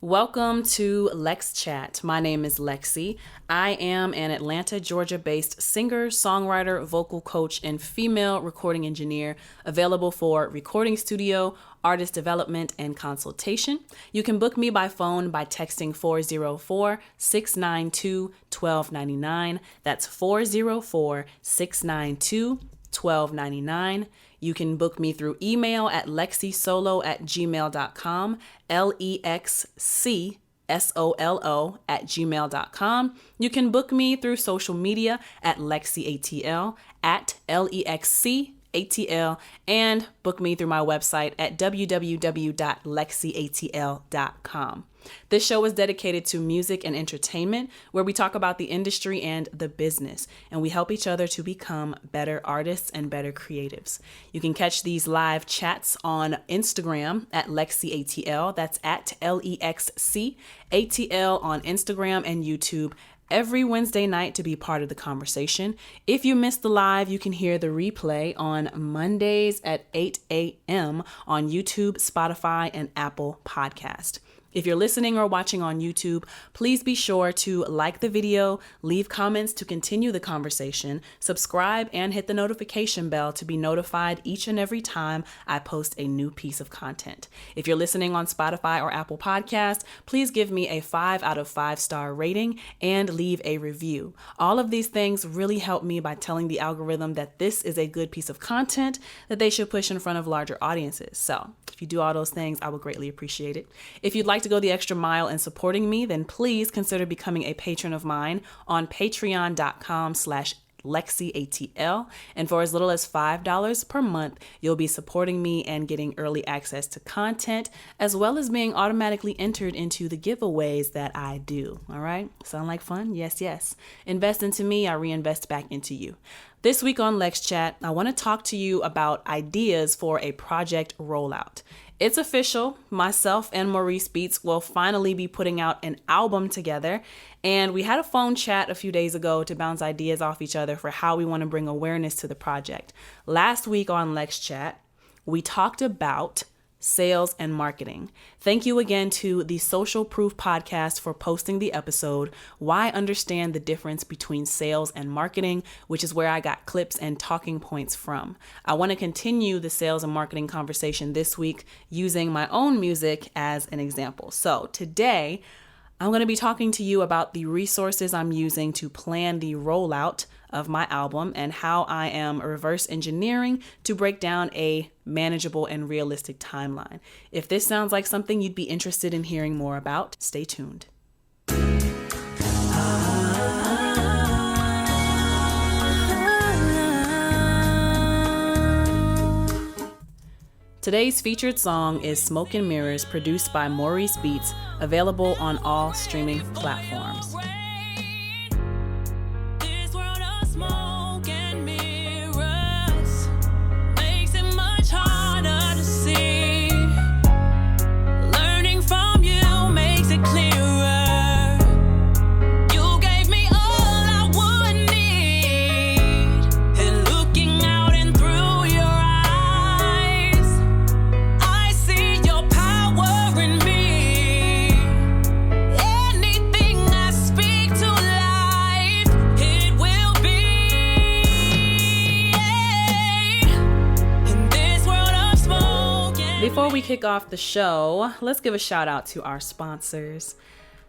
Welcome to LEXCHAT. My name is LexC. I am an Atlanta, Georgia-based singer, songwriter, vocal coach, and female recording engineer available for recording studio, artist development, and consultation. You can book me by phone by texting 404-692-1299. That's 404-692-1299. You can book me through email at lexcsolo@gmail.com, LEXCSOLO@gmail.com. You can book me through social media at LexCATL, at LEXCATL, and book me through my website at www.lexcatl.com. This show is dedicated to music and entertainment, where we talk about the industry and the business, and we help each other to become better artists and better creatives. You can catch these live chats on Instagram at LexCATL. That's at LEXCATL on Instagram and YouTube every Wednesday night to be part of the conversation. If you missed the live, you can hear the replay on Mondays at 8 a.m. on YouTube, Spotify, and Apple Podcast. If you're listening or watching on YouTube, please be sure to like the video, leave comments to continue the conversation, subscribe, and hit the notification bell to be notified each and every time I post a new piece of content. If you're listening on Spotify or Apple Podcast, please give me a 5 out of 5-star rating and leave a review. All of these things really help me by telling the algorithm that this is a good piece of content that they should push in front of larger audiences. So if you do all those things, I would greatly appreciate it. If you'd like to go the extra mile in supporting me, then please consider becoming a patron of mine on patreon.com/LexCATL. And for as little as $5 per month, you'll be supporting me and getting early access to content, as well as being automatically entered into the giveaways that I do. All right? Sound like fun? Yes, yes. Invest into me, I reinvest back into you. This week on LexChat, I want to talk to you about ideas for a project rollout. It's official. Myself and Maurice Beats will finally be putting out an album together. And we had a phone chat a few days ago to bounce ideas off each other for how we want to bring awareness to the project. Last week on LexChat, we talked about sales and marketing. Thank you again to the Social Proof podcast for posting the episode, Why Understand the Difference Between Sales and Marketing, which is where I got clips and talking points from. I want to continue the sales and marketing conversation this week using my own music as an example. So today, I'm going to be talking to you about the resources I'm using to plan the rollout of my album and how I am reverse engineering to break down a manageable and realistic timeline. If this sounds like something you'd be interested in hearing more about, stay tuned. Today's featured song is Smoke and Mirrors, produced by Maurice Beats, available on all streaming platforms. Before we kick off the show, let's give a shout out to our sponsors.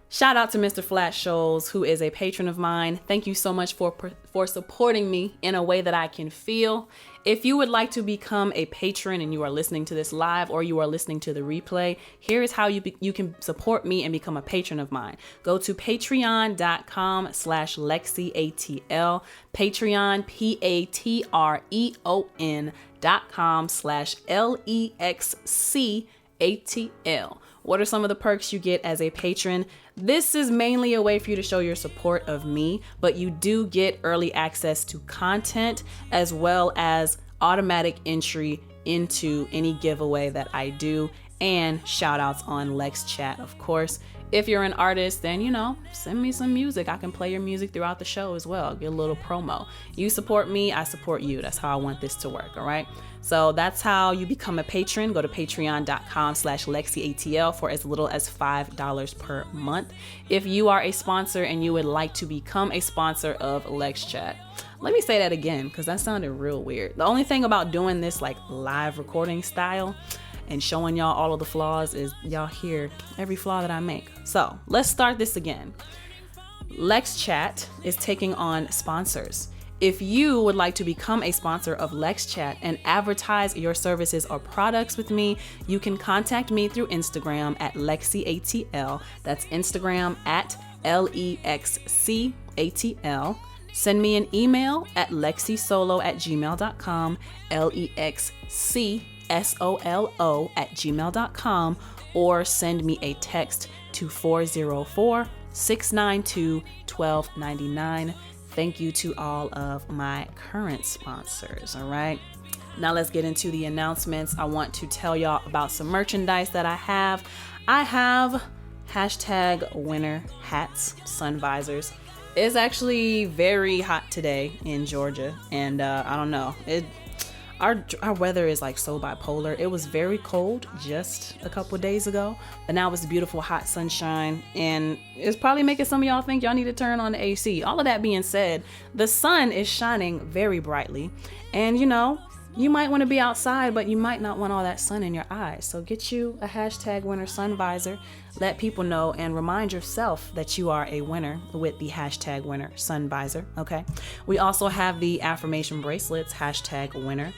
Shout out to Mr. Flat Shoals, who is a patron of mine. Thank you so much for supporting me in a way that I can feel. If you would like to become a patron and you are listening to this live or you are listening to the replay, here is how you can support me and become a patron of mine. Go to patreon.com/LexCATL, Patreon, patreon.com/LexCATL. What are some of the perks you get as a patron? This is mainly a way for you to show your support of me, but you do get early access to content as well as automatic entry into any giveaway that I do and shout outs on LexChat, of course. If you're an artist, then, send me some music. I can play your music throughout the show as well. Get a little promo. You support me, I support you. That's how I want this to work, all right? So that's how you become a patron. Go to patreon.com/LexCATL for as little as $5 per month. If you are a sponsor and you would like to become a sponsor of LexChat, let me say that again, because that sounded real weird. The only thing about doing this like live recording style and showing y'all all of the flaws is y'all hear every flaw that I make. So let's start this again. LexChat is taking on sponsors. If you would like to become a sponsor of LexChat and advertise your services or products with me, you can contact me through Instagram at LexCATL. That's Instagram at LEXCATL. Send me an email at lexisolo@gmail.com, LEXCSOLO@gmail.com, or send me a text to 404-692-1299. Thank you to all of my current sponsors, all right? Now let's get into the announcements. I want to tell y'all about some merchandise that I have. I have #winter hats, sun visors. It's actually very hot today in Georgia, and I don't know. Our weather is like so bipolar. It was very cold just a couple of days ago, but now it's beautiful hot sunshine, and it's probably making some of y'all think y'all need to turn on the AC. All of that being said, the sun is shining very brightly, and you might want to be outside, but you might not want all that sun in your eyes. So get you a #winter sun visor. Let people know and remind yourself that you are a winner with the #winter sun visor, okay? We also have the affirmation bracelets, #winner,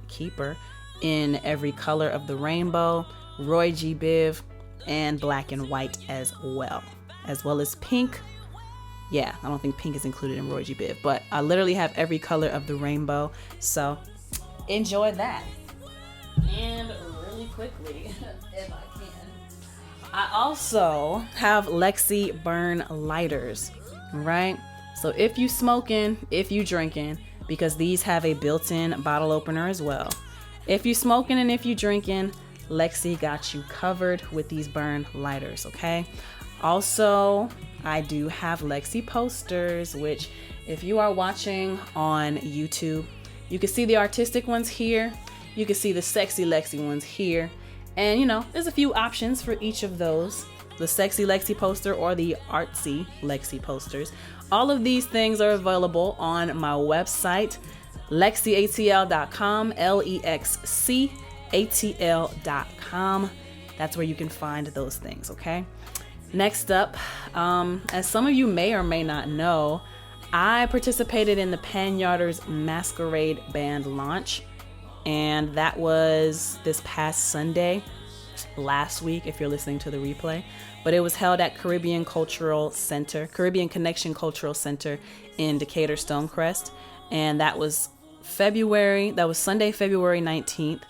#keeper, in every color of the rainbow, Roy G. Biv, and black and white as well as pink. Yeah, I don't think pink is included in Roy G. Biv, but I literally have every color of the rainbow. So enjoy that. And really quickly, if I can, I also have LexC burn lighters, right? So if you smoking, if you drinking, because these have a built-in bottle opener as well. If you smoking and if you drinking, LexC got you covered with these burn lighters, okay? Also, I do have LexC posters, which if you are watching on YouTube, you can see the artistic ones here. You can see the sexy LexC ones here. And there's a few options for each of those. The sexy LexC poster or the artsy LexC posters. All of these things are available on my website, LexCATL.com, LEXCATL.com. That's where you can find those things, okay? Next up, as some of you may or may not know, I participated in the Panyarders Masquerade Band launch, and that was this past Sunday, last week if you're listening to the replay, but it was held at Caribbean Connection Cultural Center in Decatur, Stonecrest, and that was Sunday, February 19th.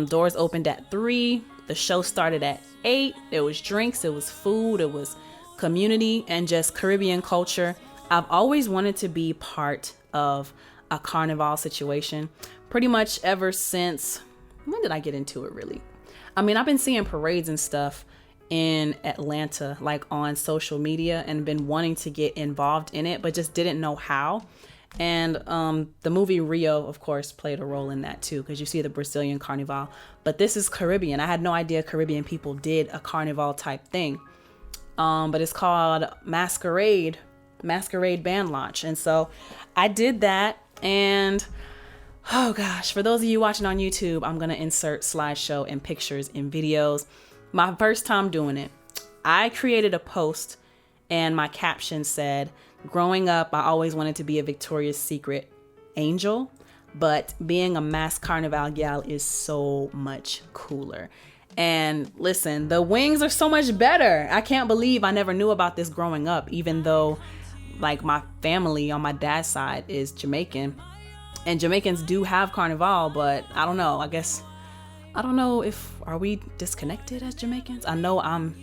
Doors opened at 3. The show started at 8. There was drinks, it was food, it was community, and just Caribbean culture. I've always wanted to be part of a carnival situation, pretty much ever since, when did I get into it really? I mean, I've been seeing parades and stuff in Atlanta, like on social media, and been wanting to get involved in it, but just didn't know how. And the movie Rio, of course, played a role in that too, because you see the Brazilian carnival, but this is Caribbean. I had no idea Caribbean people did a carnival type thing, but it's called Masquerade Band Launch. And so I did that, and oh gosh, for those of you watching on YouTube, I'm going to insert slideshow and pictures and videos. My first time doing it, I created a post and my caption said, growing up, I always wanted to be a Victoria's Secret angel, but being a mass carnival gal is so much cooler. And listen, the wings are so much better. I can't believe I never knew about this growing up, even though like my family on my dad's side is Jamaican, and Jamaicans do have carnival, but I don't know. I don't know are we disconnected as Jamaicans? I know I'm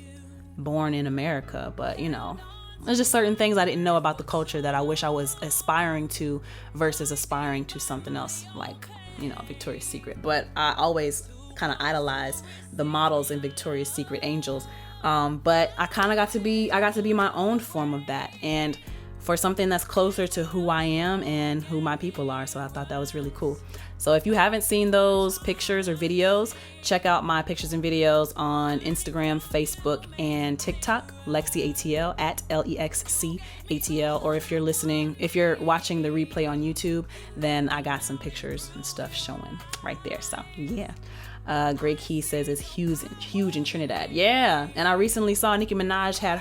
born in America, but there's just certain things I didn't know about the culture that I wish I was aspiring to versus aspiring to something else like, Victoria's Secret. But I always kind of idolize the models in Victoria's Secret Angels. But I kind of got to be my own form of that, and for something that's closer to who I am and who my people are. So I thought that was really cool. So if you haven't seen those pictures or videos, check out my pictures and videos on Instagram, Facebook, and TikTok, LexCATL at LEXCATL. Or if you're watching the replay on YouTube, then I got some pictures and stuff showing right there. So yeah. Greg Key says it's huge in Trinidad. Yeah. And I recently saw Nicki Minaj had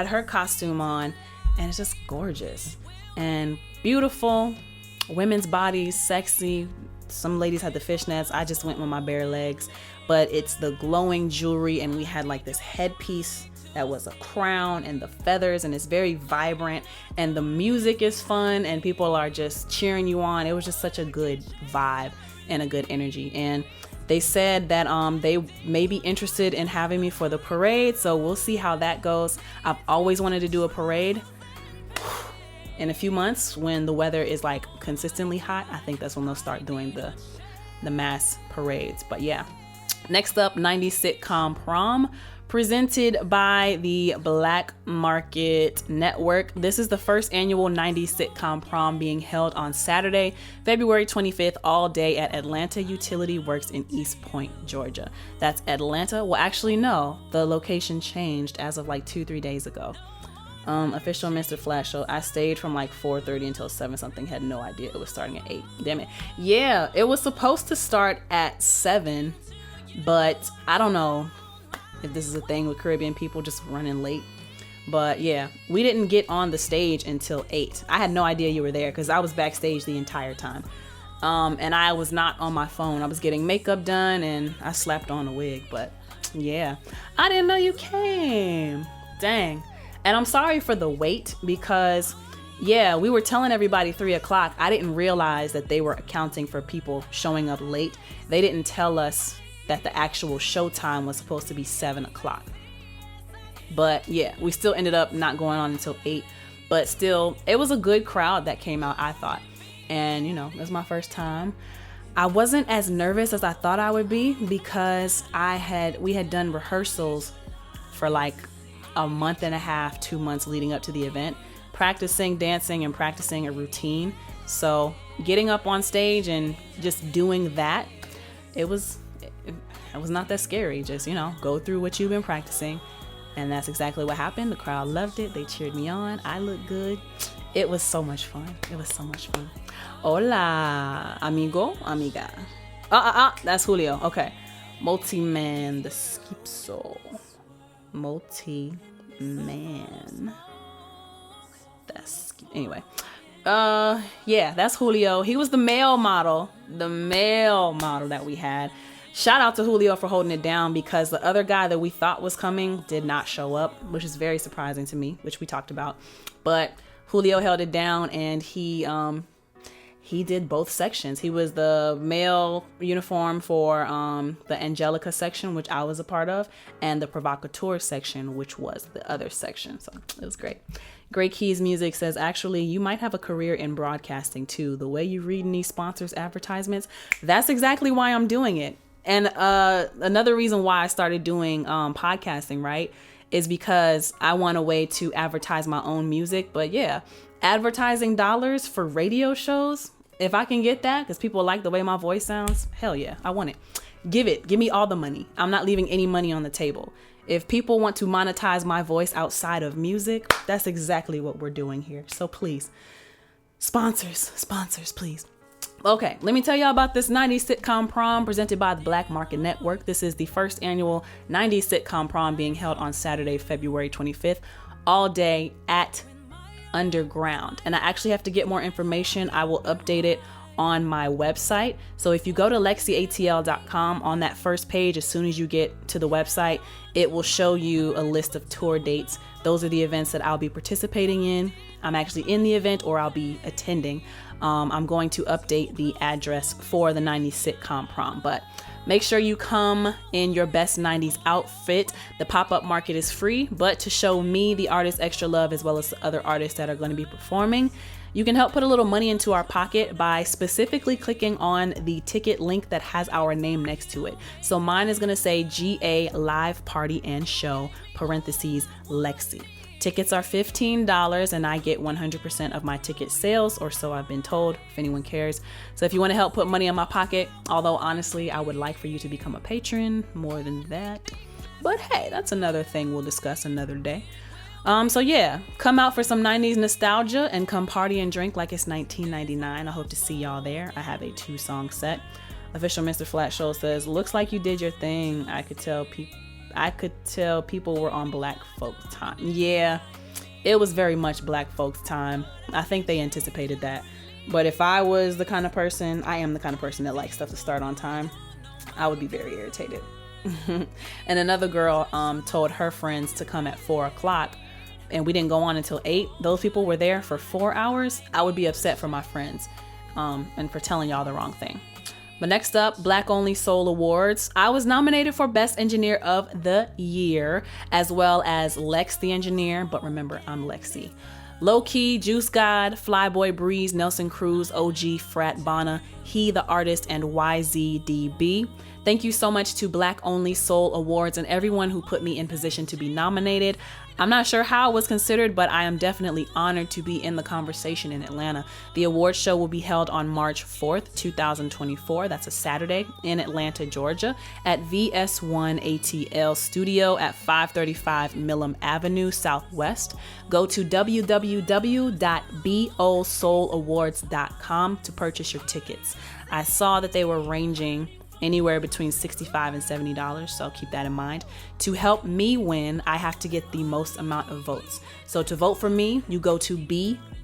her costume on, and it's just gorgeous and beautiful. Women's bodies, sexy. Some ladies had the fishnets. I just went with my bare legs, but it's the glowing jewelry, and we had like this headpiece that was a crown and the feathers, and it's very vibrant, and the music is fun, and people are just cheering you on. It was just such a good vibe and a good energy. And they said that they may be interested in having me for the parade, so we'll see how that goes. I've always wanted to do a parade. In a few months, when the weather is like consistently hot, I think that's when they'll start doing the mass parades. But yeah, next up, 90s Sitcom Prom, presented by the Black Market Network. This is the first annual 90s Sitcom Prom being held on Saturday, February 25th, all day at Atlanta Utility Works in East Point, Georgia. That's Atlanta. Well, actually, no, the location changed as of like 2-3 days ago. Official Mr. Flash show. I stayed from like 4:30 until 7 something. Had no idea it was starting at 8. Damn it. Yeah, it was supposed to start at 7, but I don't know if this is a thing with Caribbean people just running late. But yeah, we didn't get on the stage until 8. I had no idea you were there because I was backstage the entire time. And I was not on my phone. I was getting makeup done and I slapped on a wig. But yeah, I didn't know you came. Dang. And I'm sorry for the wait because, yeah, we were telling everybody 3 o'clock. I didn't realize that they were accounting for people showing up late. They didn't tell us that the actual show time was supposed to be 7 o'clock. But yeah, we still ended up not going on until 8. But still, it was a good crowd that came out, I thought. And, you know, it was my first time. I wasn't as nervous as I thought I would be because we had done rehearsals for like a month and a half, 2 months leading up to the event, practicing dancing and practicing a routine. So getting up on stage and just doing that, it was not that scary. Just, you know, go through what you've been practicing. And that's exactly what happened. The crowd loved it. They cheered me on. I looked good. It was so much fun. Hola, amigo, amiga. That's Julio. Okay. Multi-man, the skipso. Multi-man. Anyway. Yeah, that's Julio. He was the male model that we had. Shout out to Julio for holding it down because the other guy that we thought was coming did not show up, which is very surprising to me, which we talked about. But Julio held it down and he did both sections. He was the male uniform for the Angelica section, which I was a part of, and the Provocateur section, which was the other section. So it was great. Great Keys Music says, actually, you might have a career in broadcasting too. The way you read in these sponsors' advertisements, that's exactly why I'm doing it. And another reason why I started doing podcasting, right, is because I want a way to advertise my own music. But yeah, advertising dollars for radio shows, if I can get that, because people like the way my voice sounds, hell yeah, I want it. Give me all the money. I'm not leaving any money on the table. If people want to monetize my voice outside of music, that's exactly what we're doing here. So please, sponsors, please. Okay, let me tell y'all about this 90s Sitcom Prom presented by the Black Market Network. This is the first annual 90s Sitcom Prom being held on Saturday, February 25th, all day at Underground. And I actually have to get more information. I will update it on my website. So if you go to LexCATL.com, on that first page, as soon as you get to the website, it will show you a list of tour dates. Those are the events that I'll be participating in. I'm actually in the event or I'll be attending. I'm going to update the address for the 90s Sitcom Prom, but make sure you come in your best 90s outfit. The pop-up market is free, but to show me, the artist, extra love, as well as the other artists that are going to be performing, You can help put a little money into our pocket by specifically clicking on the ticket link that has our name next to it. So mine is going to say GA Live Party and Show, parentheses, LexC. Tickets are $15 and I get 100% of my ticket sales, or so I've been told, if anyone cares. So if you want to help put money in my pocket, although honestly, I would like for you to become a patron more than that. But hey, that's another thing we'll discuss another day. So yeah, come out for some 90s nostalgia and come party and drink like it's 1999. I hope to see y'all there. I have a 2-song set. Official Mr. Flat Show says, looks like you did your thing. I could tell people were on black folks time. Yeah, it was very much black folks time. I think they anticipated that. But if I was the kind of person, I am the kind of person that likes stuff to start on time, I would be very irritated. And another girl told her friends to come at 4:00 and we didn't go on until 8. Those people were there for 4 hours. I would be upset for my friends and for telling y'all the wrong thing. But next up, Black Only Soul Awards. I was nominated for Best Engineer of the Year, as well as Lex the Engineer, but remember, I'm LexC. Low Key, Juice God, Flyboy Breeze, Nelson Cruz, OG, Frat Bana, He the Artist, and YZDB. Thank you so much to Black Only Soul Awards and everyone who put me in position to be nominated. I'm not sure how it was considered, but I am definitely honored to be in the conversation in Atlanta. The award show will be held on March 4th, 2024. That's a Saturday in Atlanta, Georgia at VS1ATL Studio at 535 Millam Avenue Southwest. Go to www.bosoulowards.com to purchase your tickets. I saw that they were ranging anywhere between $65 and $70, so keep that in mind. To help me win, I have to get the most amount of votes. So to vote for me, you go to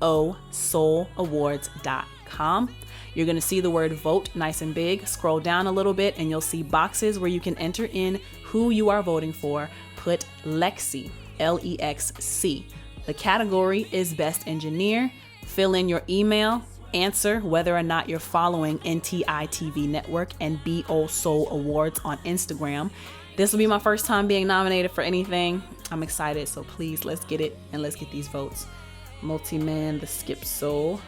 bosoulowards.com. You're going to see the word vote nice and big. Scroll down a little bit and you'll see boxes where you can enter in who you are voting for. Put LexC, LEXC. The category is Best Engineer. Fill in your email. Answer whether or not you're following NTI TV Network and BO Soul Awards on Instagram. This will be my first time being nominated for anything. I'm excited, so please let's get it and let's get these votes. Multi-Man, the Skip Soul.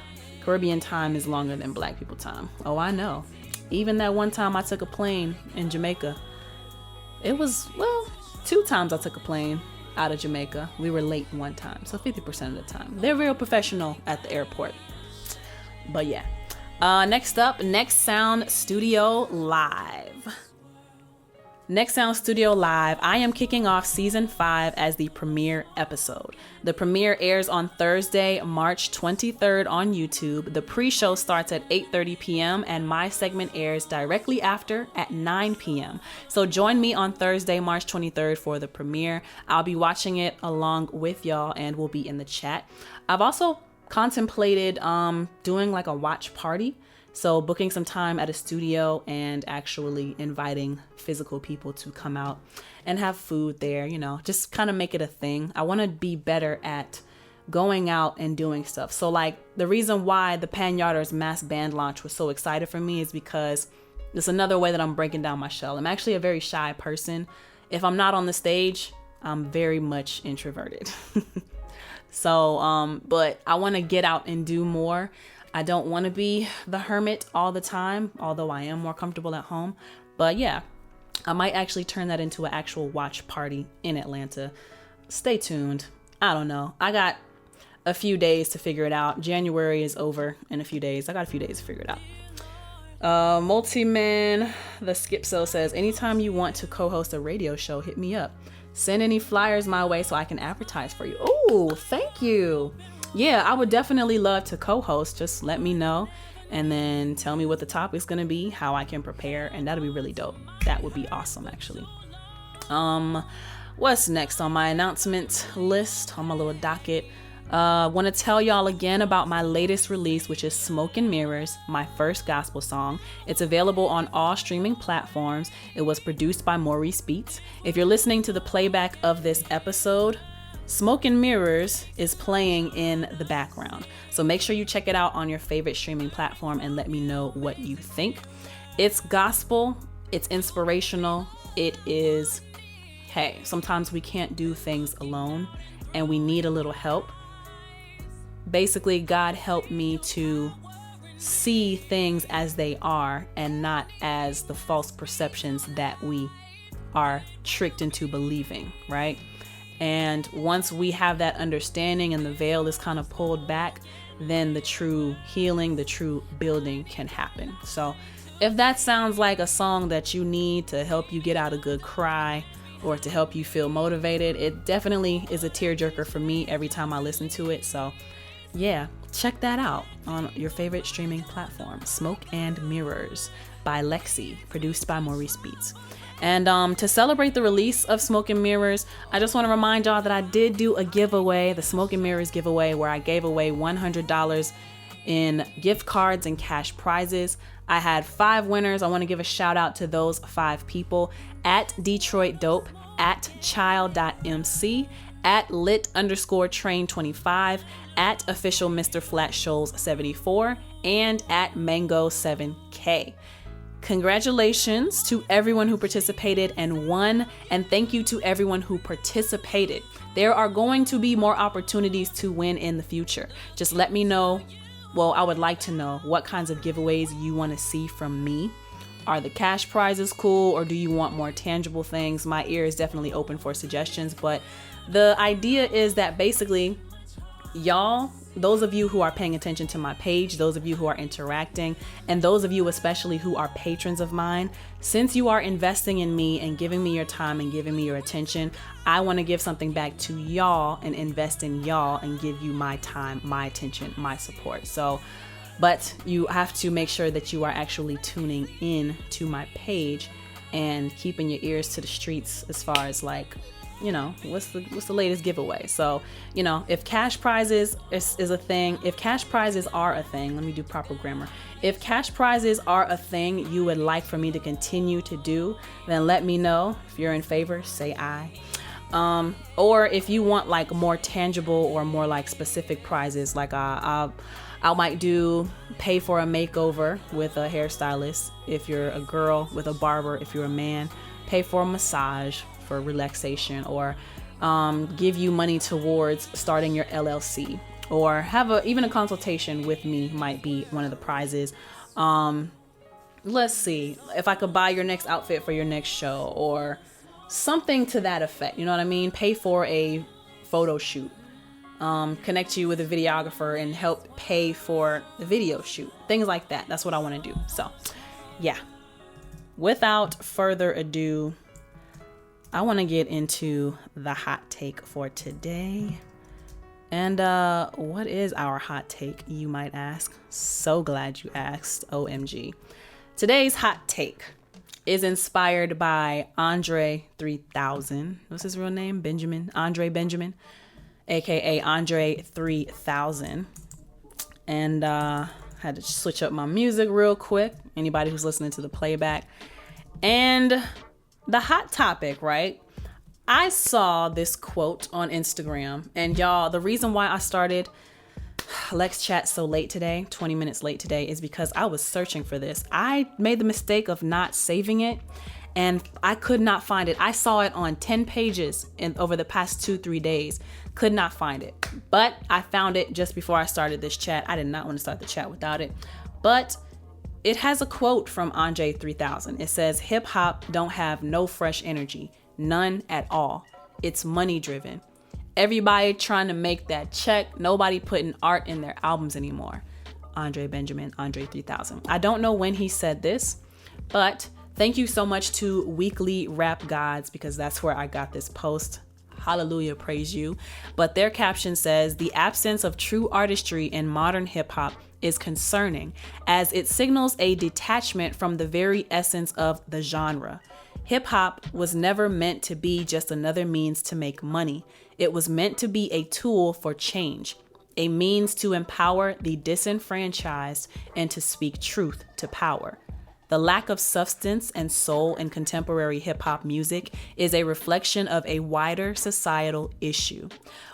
Caribbean time is longer than Black people time. Oh, I know. Even that one time I took a plane in Jamaica. It was, well, 2 times I took a plane out of Jamaica. We were late one time, so 50% of the time. They're real professional at the airport. But yeah, next up, Next Sound Studio Live. Next Sound Studio Live, I am kicking off season 5 as the premiere episode. The premiere airs on Thursday, March 23rd on YouTube. The pre-show starts at 8:30 p.m. and my segment airs directly after at 9 p.m. So join me on Thursday, March 23rd for the premiere. I'll be watching it along with y'all and we'll be in the chat. I've also contemplated doing like a watch party, so booking some time at a studio and actually inviting physical people to come out and have food there, you know, just kind of make it a thing. I want to be better at going out and doing stuff. So like the reason why the Panyarders mass band launch was so excited for me is because it's another way that I'm breaking down my shell. I'm actually a very shy person. If I'm not on the stage, I'm very much introverted. So, but I want to get out and do more. I don't want to be the hermit all the time, although I am more comfortable at home. But yeah, I might actually turn that into an actual watch party in Atlanta. Stay tuned. I don't know. I got a few days to figure it out. January is over in a few days. I got a few days to figure it out. Multi-Man, the Skip Cell says, anytime you want to co-host a radio show, hit me up. Send any flyers my way so I can advertise for you. Oh, thank you. Yeah, I would definitely love to co-host. Just let me know and then tell me what the topic's going to be, how I can prepare, and that'll be really dope. That would be awesome, actually. What's next on my announcement list, on my little docket? Want to tell y'all again about my latest release, which is Smoke and Mirrors, my first gospel song. It's available on all streaming platforms. It was produced by Maurice Beats. If you're listening to the playback of this episode, Smoke and Mirrors is playing in the background. So make sure you check it out on your favorite streaming platform and let me know what you think. It's gospel, it's inspirational, it is, hey, sometimes we can't do things alone and we need a little help. basically God helped me to see things as they are and not as the false perceptions that we are tricked into believing, right? And once we have that understanding and the veil is kind of pulled back, then the true healing, the true building can happen. So if that sounds like a song that you need to help you get out a good cry or to help you feel motivated, it definitely is a tearjerker for me every time I listen to it. So yeah, check that out on your favorite streaming platform. Smoke and Mirrors by LexC, produced by Maurice Beats. And to celebrate the release of Smoke and Mirrors, I just want to remind y'all that I did do a giveaway, the Smoke and Mirrors giveaway, where I gave away $100 in gift cards and cash prizes. I had 5 winners. I want to give a shout out to those 5 people: at Detroit Dope, at child.mc, at lit_train25, at official Mr. Flat Shoals 74, and at Mango 7K. Congratulations to everyone who participated and won, and thank you to everyone who participated. There are going to be more opportunities to win in the future. Just let me know. Well, I would like to know what kinds of giveaways you want to see from me. Are the cash prizes cool, or do you want more tangible things? My ear is definitely open for suggestions, but the idea is that basically, y'all, those of you who are paying attention to my page, those of you who are interacting, and those of you especially who are patrons of mine, since you are investing in me and giving me your time and giving me your attention, I want to give something back to y'all and invest in y'all and give you my time, my attention, my support. So, but you have to make sure that you are actually tuning in to my page and keeping your ears to the streets as far as like, you know, what's the latest giveaway. So, you know, if cash prizes is a thing, if cash prizes are a thing, let me do proper grammar. If cash prizes are a thing you would like for me to continue to do, then let me know. If you're in favor, say aye. Or if you want like more tangible or more like specific prizes, like I might do pay for a makeover with a hairstylist if you're a girl, with a barber if you're a man, pay for a massage for relaxation, or give you money towards starting your LLC, or have even a consultation with me might be one of the prizes. Let's see, if I could buy your next outfit for your next show or something to that effect, you know what I mean? Pay for a photo shoot, connect you with a videographer and help pay for the video shoot, things like that. That's what I want to do. So yeah, without further ado, I want to get into the hot take for today. And what is our hot take, you might ask? So glad you asked. OMG. Today's hot take is inspired by Andre 3000. What's his real name? Benjamin. Andre Benjamin, aka Andre 3000. And had to switch up my music real quick. Anybody who's listening to the playback. And the hot topic, right? I saw this quote on Instagram, and y'all, the reason why I started LexChat so late today, 20 minutes late today, is because I was searching for this. I made the mistake of not saving it, and I could not find it. I saw it on 10 pages over the past 2-3 days. Could not find it, but I found it just before I started this chat. I did not want to start the chat without it, but it has a quote from Andre 3000. It says, "Hip hop don't have no fresh energy, none at all. It's money driven. Everybody trying to make that check. Nobody putting art in their albums anymore." Andre Benjamin, Andre 3000. I don't know when he said this, but thank you so much to Weekly Rap Gods, because that's where I got this post. Hallelujah, praise you. But their caption says, "The absence of true artistry in modern hip hop is concerning, as it signals a detachment from the very essence of the genre. Hip hop was never meant to be just another means to make money. It was meant to be a tool for change, a means to empower the disenfranchised and to speak truth to power. The lack of substance and soul in contemporary hip-hop music is a reflection of a wider societal issue,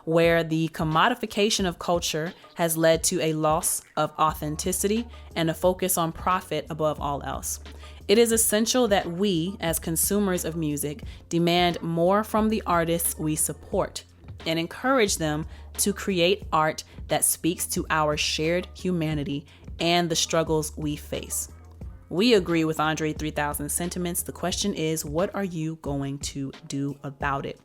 where the commodification of culture has led to a loss of authenticity and a focus on profit above all else. It is essential that we, as consumers of music, demand more from the artists we support and encourage them to create art that speaks to our shared humanity and the struggles we face. We agree with Andre 3000's sentiments. The question is, what are you going to do about it?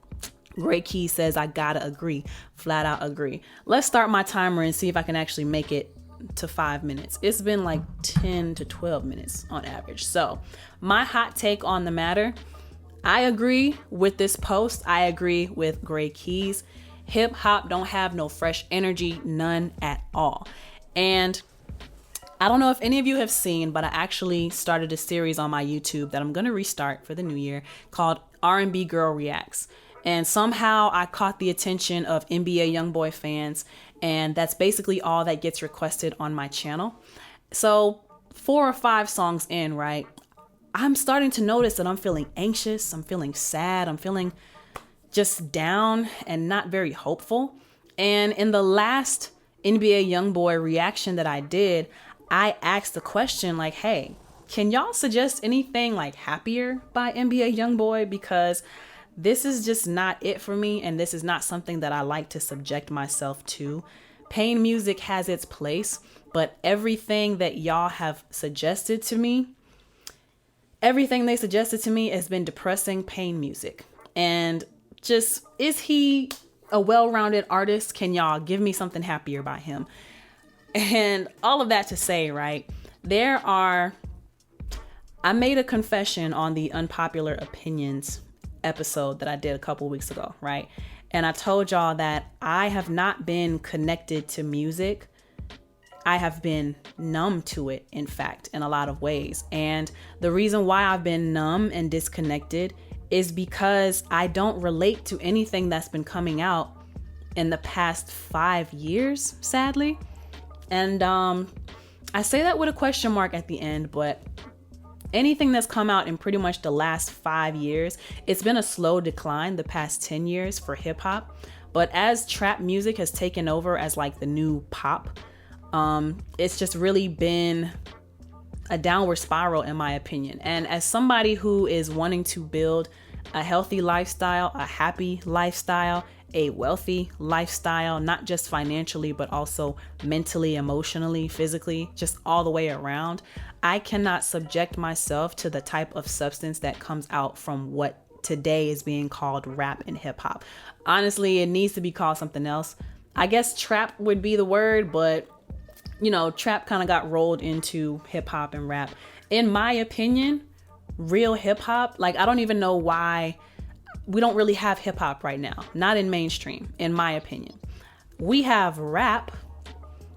Great Key says, I gotta agree. Flat out agree. Let's start my timer and see if I can actually make it to 5 minutes. It's been like 10 to 12 minutes on average. So my hot take on the matter, I agree with this post. I agree with Great Keys. Hip hop don't have no fresh energy, none at all. And I don't know if any of you have seen, but I actually started a series on my YouTube that I'm going to restart for the new year called R&B Girl Reacts. And somehow I caught the attention of NBA YoungBoy fans, and that's basically all that gets requested on my channel. So 4 or 5 songs in, right, I'm starting to notice that I'm feeling anxious, I'm feeling sad, I'm feeling just down and not very hopeful. And in the last NBA YoungBoy reaction that I did, I asked the question like, hey, can y'all suggest anything like happier by NBA YoungBoy? Because this is just not it for me, and this is not something that I like to subject myself to. Pain music has its place, but everything that y'all have suggested to me, everything they suggested to me has been depressing pain music. And just, is he a well-rounded artist? Can y'all give me something happier by him? And all of that to say, right, I made a confession on the Unpopular Opinions episode that I did a couple weeks ago, right? And I told y'all that I have not been connected to music. I have been numb to it, in fact, in a lot of ways. And the reason why I've been numb and disconnected is because I don't relate to anything that's been coming out in the past 5 years, sadly. And I say that with a question mark at the end, but anything that's come out in pretty much the last 5 years, it's been a slow decline the past 10 years for hip hop. But as trap music has taken over as like the new pop, it's just really been a downward spiral in my opinion. And as somebody who is wanting to build a healthy lifestyle, a happy lifestyle, a wealthy lifestyle, not just financially, but also mentally, emotionally, physically, just all the way around, I cannot subject myself to the type of substance that comes out from what today is being called rap and hip hop. Honestly, it needs to be called something else. I guess trap would be the word, but you know, trap kind of got rolled into hip hop and rap. In my opinion, real hip hop, like I don't even know why we don't really have hip hop right now, not in mainstream, in my opinion. We have rap,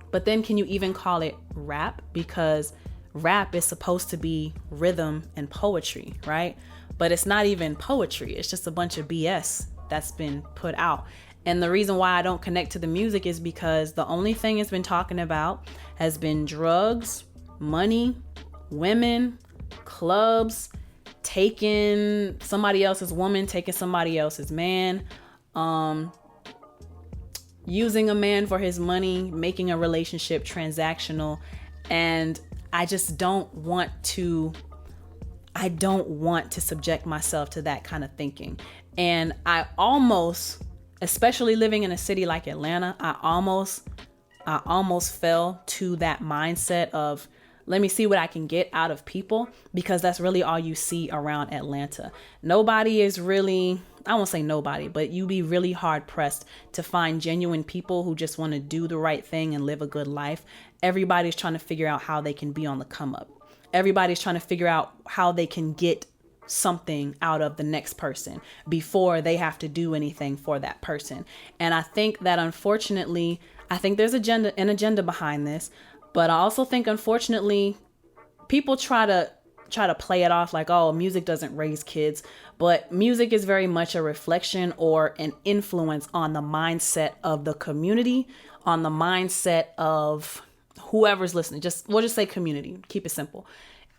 but then can you even call it rap? Because rap is supposed to be rhythm and poetry, right? But it's not even poetry. It's just a bunch of BS that's been put out. And the reason why I don't connect to the music is because the only thing it's been talking about has been drugs, money, women, clubs, taking somebody else's woman, taking somebody else's man, using a man for his money, making a relationship transactional. And I just don't want to subject myself to that kind of thinking. And I almost, especially living in a city like Atlanta, I almost fell to that mindset of, let me see what I can get out of people, because that's really all you see around Atlanta. Nobody is really, I won't say nobody, but you be really hard pressed to find genuine people who just want to do the right thing and live a good life. Everybody's trying to figure out how they can be on the come up. Everybody's trying to figure out how they can get something out of the next person before they have to do anything for that person. And I think that unfortunately, I think there's an agenda behind this. But I also think, unfortunately, people try to play it off like, oh, music doesn't raise kids. But music is very much a reflection or an influence on the mindset of the community, on the mindset of whoever's listening. We'll just say community. Keep it simple.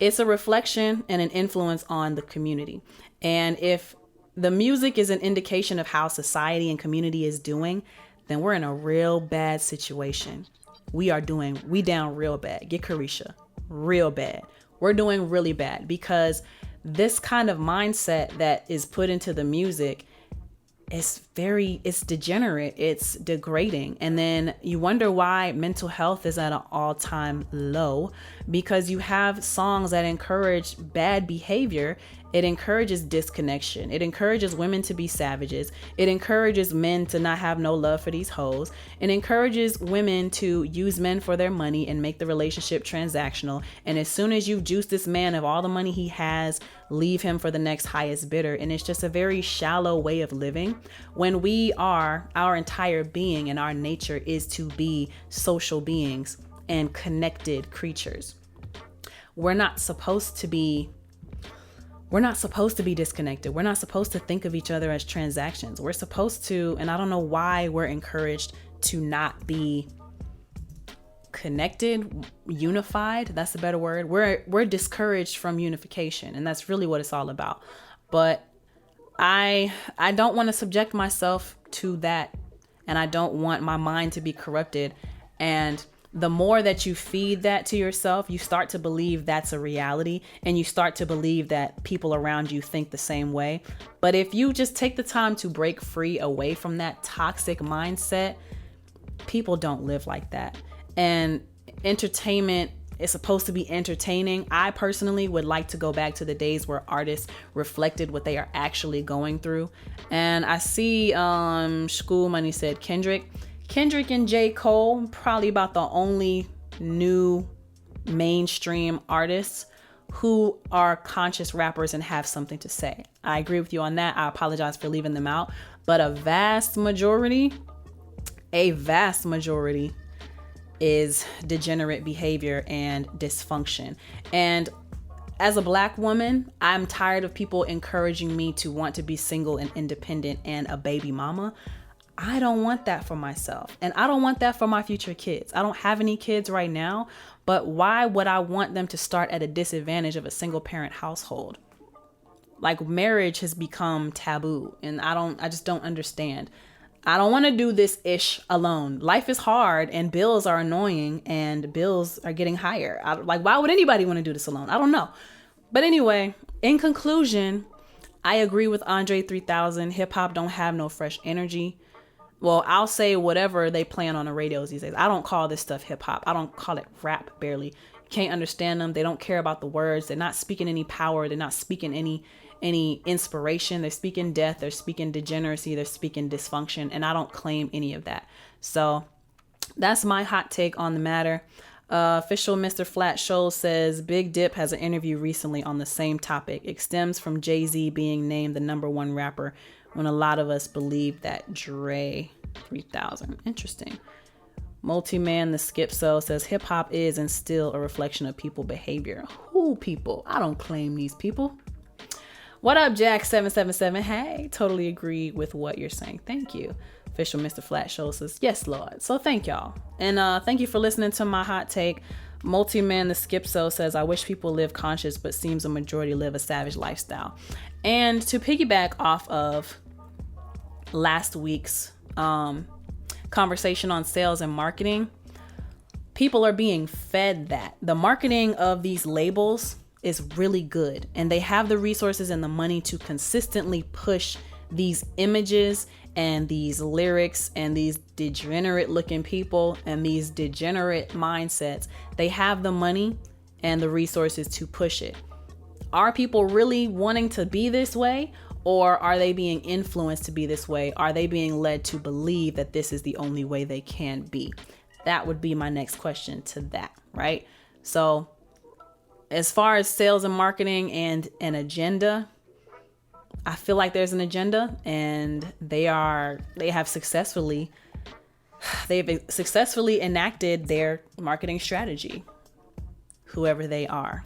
It's a reflection and an influence on the community. And if the music is an indication of how society and community is doing, then we're in a real bad situation. We down real bad. Get Carisha, real bad. We're doing really bad because this kind of mindset that is put into the music it's degenerate, it's degrading. And then you wonder why mental health is at an all-time low, because you have songs that encourage bad behavior. It encourages disconnection. It encourages women to be savages. It encourages men to not have no love for these hoes. It encourages women to use men for their money and make the relationship transactional. And as soon as you juice this man of all the money he has, leave him for the next highest bidder. And it's just a very shallow way of living, when our entire being and our nature is to be social beings and connected creatures. We're not supposed to be disconnected. We're not supposed to think of each other as transactions. We're supposed to, and I don't know why we're encouraged to not be connected, unified. That's a better word. We're discouraged from unification, and that's really what it's all about. But I don't want to subject myself to that, and I don't want my mind to be corrupted. And the more that you feed that to yourself, you start to believe that's a reality, and you start to believe that people around you think the same way. But if you just take the time to break free away from that toxic mindset, people don't live like that. And entertainment is supposed to be entertaining. I personally would like to go back to the days where artists reflected what they are actually going through. And I see School Money said Kendrick and J. Cole, probably about the only new mainstream artists who are conscious rappers and have something to say. I agree with you on that. I apologize for leaving them out. But a vast majority is degenerate behavior and dysfunction. And as a Black woman, I'm tired of people encouraging me to want to be single and independent and a baby mama. I don't want that for myself, and I don't want that for my future kids. I don't have any kids right now, but why would I want them to start at a disadvantage of a single parent household? Like, marriage has become taboo, and I just don't understand. I don't want to do this ish alone. Life is hard, and bills are annoying, and bills are getting higher. Why would anybody want to do this alone? I don't know. But anyway, in conclusion, I agree with Andre 3000. Hip hop don't have no fresh energy. Well, I'll say whatever they playing on the radios these days. I don't call this stuff hip hop. I don't call it rap, barely. You can't understand them. They don't care about the words. They're not speaking any power. They're not speaking any inspiration. They're speaking death. They're speaking degeneracy. They're speaking dysfunction. And I don't claim any of that. So that's my hot take on the matter. Official Mr. Flat Show says Big Dip has an interview recently on the same topic. It stems from Jay-Z being named the #1 rapper when a lot of us believe that Dre 3000. Interesting. Multi-Man the Skipso says hip hop is and still a reflection of people behavior. Who people? I don't claim these people. What up, Jack777? Hey, totally agree with what you're saying. Thank you. Official Mr. Flat Show says, yes, Lord. So thank y'all. And thank you for listening to my hot take. Multi-Man the Skipso says, I wish people live conscious, but seems a majority live a savage lifestyle. And to piggyback off of last week's conversation on sales and marketing, people are being fed that. The marketing of these labels is really good, and they have the resources and the money to consistently push these images and these lyrics and these degenerate looking people and these degenerate mindsets. They have the money and the resources to push it. Are people really wanting to be this way, or are they being influenced to be this way? Are they being led to believe that this is the only way they can be? That would be my next question to that, right? So as far as sales and marketing and an agenda, I feel like there's an agenda, and they've successfully enacted their marketing strategy. Whoever they are.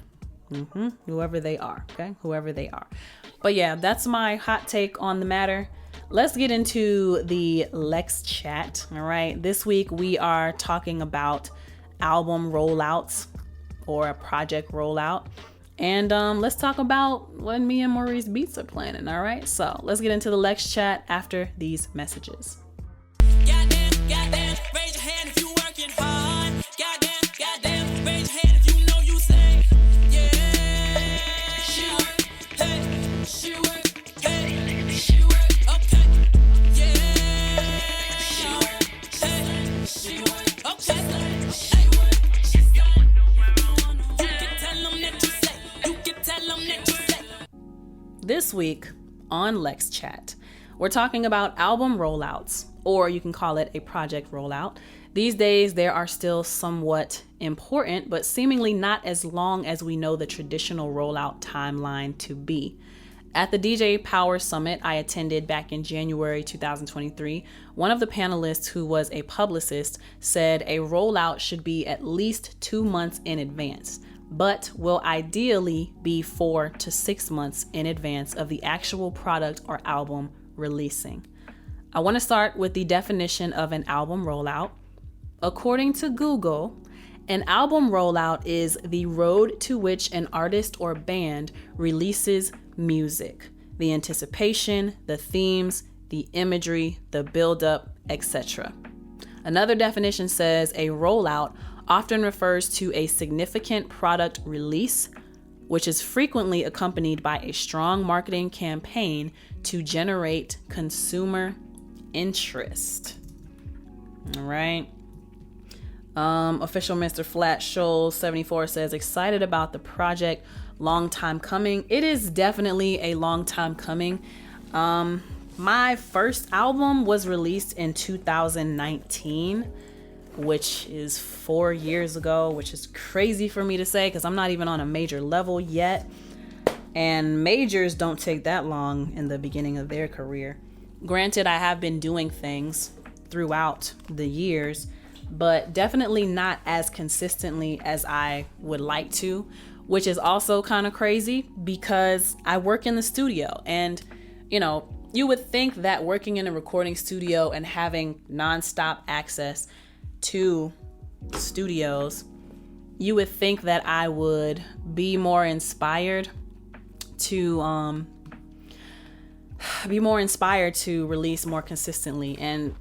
Whoever they are. Okay. Whoever they are. But yeah, that's my hot take on the matter. Let's get into the LexChat. All right. This week we are talking about album rollouts or a project rollout. And let's talk about what me and Maurice Beats are planning. All right. So let's get into the LexChat after these messages. Goddamn, raise your hand if you working hard. Goddamn, raise your hand if you know you say, yeah. She work, hey, she work, hey, she work, okay. week on LexChat, we're talking about album rollouts, or you can call it a project rollout. These days, they are still somewhat important, but seemingly not as long as we know the traditional rollout timeline to be. At the DJ Power Summit I attended back in January 2023, one of the panelists, who was a publicist, said a rollout should be at least 2 months in advance, but will ideally be 4 to 6 months in advance of the actual product or album releasing. I want to start with the definition of an album rollout. According to Google, an album rollout is the road to which an artist or band releases music, the anticipation, the themes, the imagery, the build-up, etc. Another definition says a rollout often refers to a significant product release, which is frequently accompanied by a strong marketing campaign to generate consumer interest. All right. Official Mr. Flat Shoals 74 says, excited about the project, long time coming. It is definitely a long time coming. My first album was released in 2019, which is 4 years ago, which is crazy for me to say because I'm not even on a major level yet. And majors don't take that long in the beginning of their career. Granted, I have been doing things throughout the years, but definitely not as consistently as I would like to, which is also kind of crazy because I work in the studio. And, you would think that working in a recording studio and having nonstop access to studios, you would think that I would be more inspired to release more consistently. And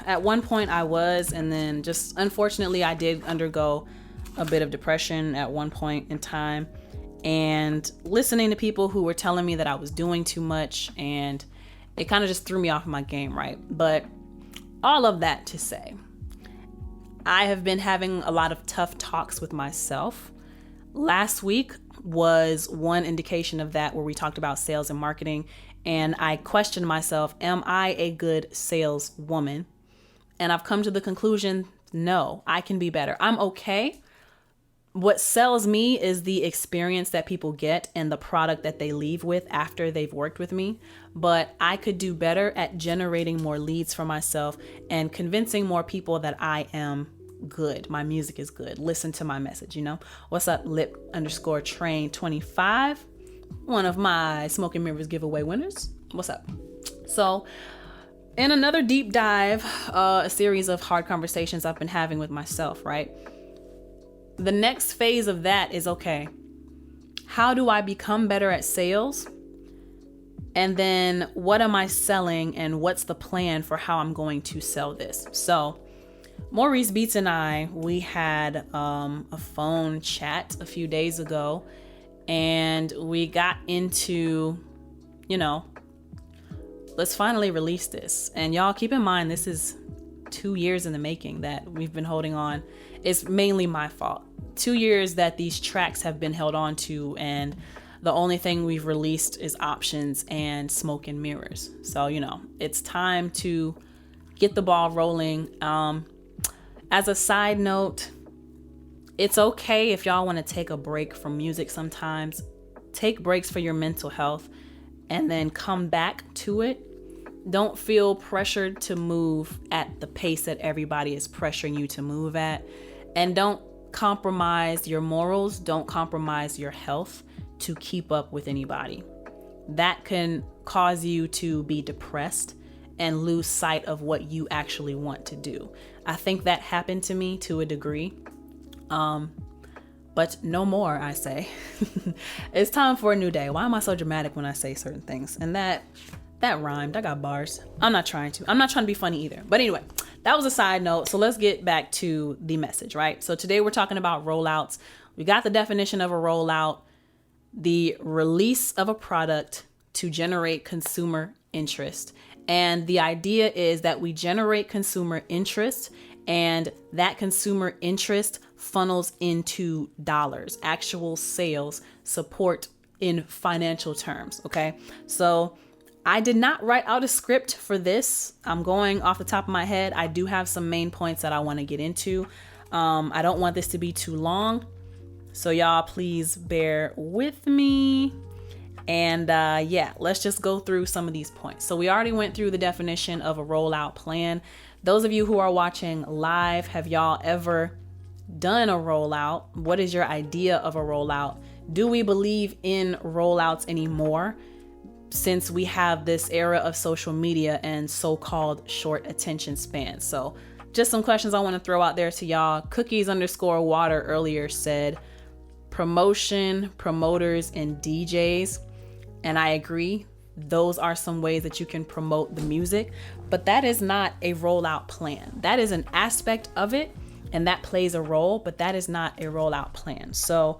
at one point I was, and then just unfortunately I did undergo a bit of depression at one point in time, and listening to people who were telling me that I was doing too much, and it kind of just threw me off my game, right? But all of that to say, I have been having a lot of tough talks with myself. Last week was one indication of that, where we talked about sales and marketing, and I questioned myself, am I a good saleswoman? And I've come to the conclusion, no, I can be better. I'm okay. What sells me is the experience that people get and the product that they leave with after they've worked with me. But I could do better at generating more leads for myself and convincing more people that I am good. My music is good. Listen to my message, What's up, lip_train25? One of my Smoke and Mirrors giveaway winners. What's up? So, in another deep dive, a series of hard conversations I've been having with myself, right? The next phase of that is, okay, how do I become better at sales? And then what am I selling, and what's the plan for how I'm going to sell this? So, Maurice Beats and we had a phone chat a few days ago, and we got into, let's finally release this. And y'all keep in mind, this is 2 years in the making that we've been holding on. It's mainly my fault. 2 years that these tracks have been held on to, and the only thing we've released is Options and Smoke and Mirrors. So, it's time to get the ball rolling. As a side note, it's okay if y'all want to take a break from music sometimes. Take breaks for your mental health and then come back to it. Don't feel pressured to move at the pace that everybody is pressuring you to move at. And don't compromise your morals. Don't compromise your health to keep up with anybody. That can cause you to be depressed and lose sight of what you actually want to do. I think that happened to me to a degree. But no more, I say. It's time for a new day. Why am I so dramatic when I say certain things? And that rhymed. I got bars. I'm not trying to be funny either. But anyway, that was a side note. So let's get back to the message, right? So today we're talking about rollouts. We got the definition of a rollout, the release of a product to generate consumer interest. And the idea is that we generate consumer interest, and that consumer interest funnels into dollars, actual sales, support in financial terms. Okay. So I did not write out a script for this. I'm going off the top of my head. I do have some main points that I want to get into. I don't want this to be too long. So y'all, please bear with me. And yeah, let's just go through some of these points. So we already went through the definition of a rollout plan. Those of you who are watching live, have y'all ever done a rollout? What is your idea of a rollout? Do we believe in rollouts anymore since we have this era of social media and so-called short attention spans? So just some questions I want to throw out there to y'all. Cookies_water earlier said promotion, promoters, and DJs. And I agree. Those are some ways that you can promote the music, but that is not a rollout plan. That is an aspect of it, and that plays a role, but that is not a rollout plan. So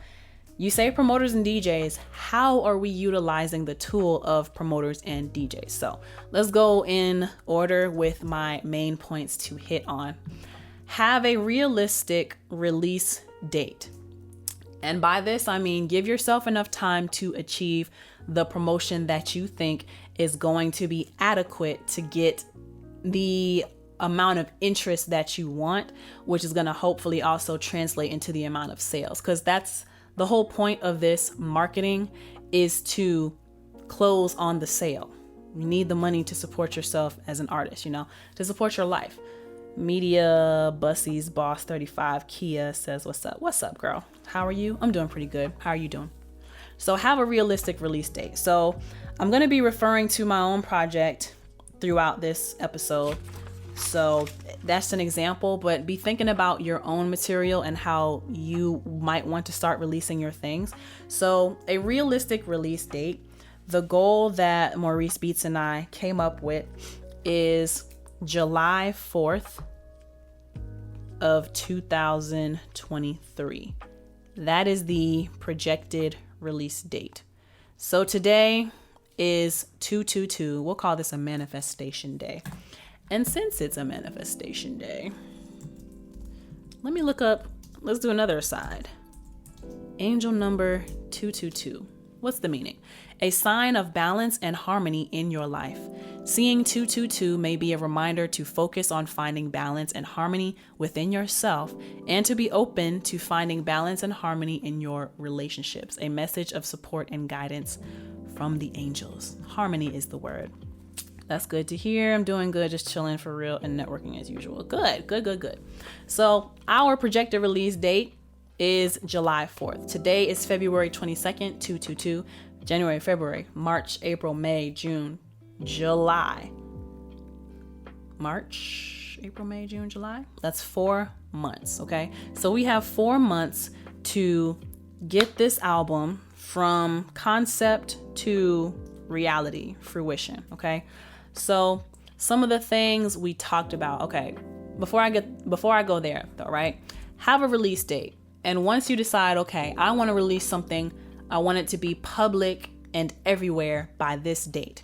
you say promoters and DJs, how are we utilizing the tool of promoters and DJs? So let's go in order with my main points to hit on. Have a realistic release date. And by this, I mean, give yourself enough time to achieve the promotion that you think is going to be adequate to get the amount of interest that you want, which is going to hopefully also translate into the amount of sales. Because that's the whole point of this marketing, is to close on the sale. You need the money to support yourself as an artist, to support your life. Media Bussies Boss 35 Kia says, what's up, girl? How are you? I'm doing pretty good. How are you doing? So have a realistic release date. So I'm going to be referring to my own project throughout this episode. So that's an example, but be thinking about your own material and how you might want to start releasing your things. So a realistic release date, the goal that Maurice Beats and I came up with is July 4th of 2023. That is the projected release date. So today is 2/22. We'll call this a manifestation day. And since it's a manifestation day, let me look up, let's do another aside. Angel number 222. What's the meaning? A sign of balance and harmony in your life. Seeing 222 may be a reminder to focus on finding balance and harmony within yourself and to be open to finding balance and harmony in your relationships. A message of support and guidance from the angels. Harmony is the word. That's good to hear. I'm doing good, just chilling for real and networking as usual. Good. So our projected release date is July 4th. Today is February 22nd, 222. January, February, March, April, May, June, July. March, April, May, June, July. That's 4 months, okay? So we have 4 months to get this album from concept to reality, fruition, okay? So some of the things we talked about, okay, before I go there though, right? Have a release date. And once you decide, okay, I want to release something, I want it to be public and everywhere by this date.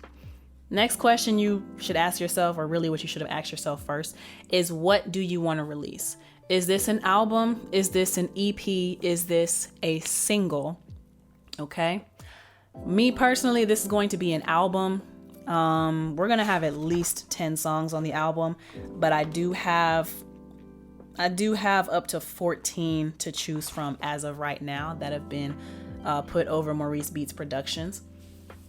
Next question you should ask yourself, or really what you should have asked yourself first, is what do you want to release? Is this an album? Is this an EP? Is this a single? Okay. Me personally, this is going to be an album. We're going to have at least 10 songs on the album, but I do have up to 14 to choose from as of right now that have been put over Maurice Beats Productions.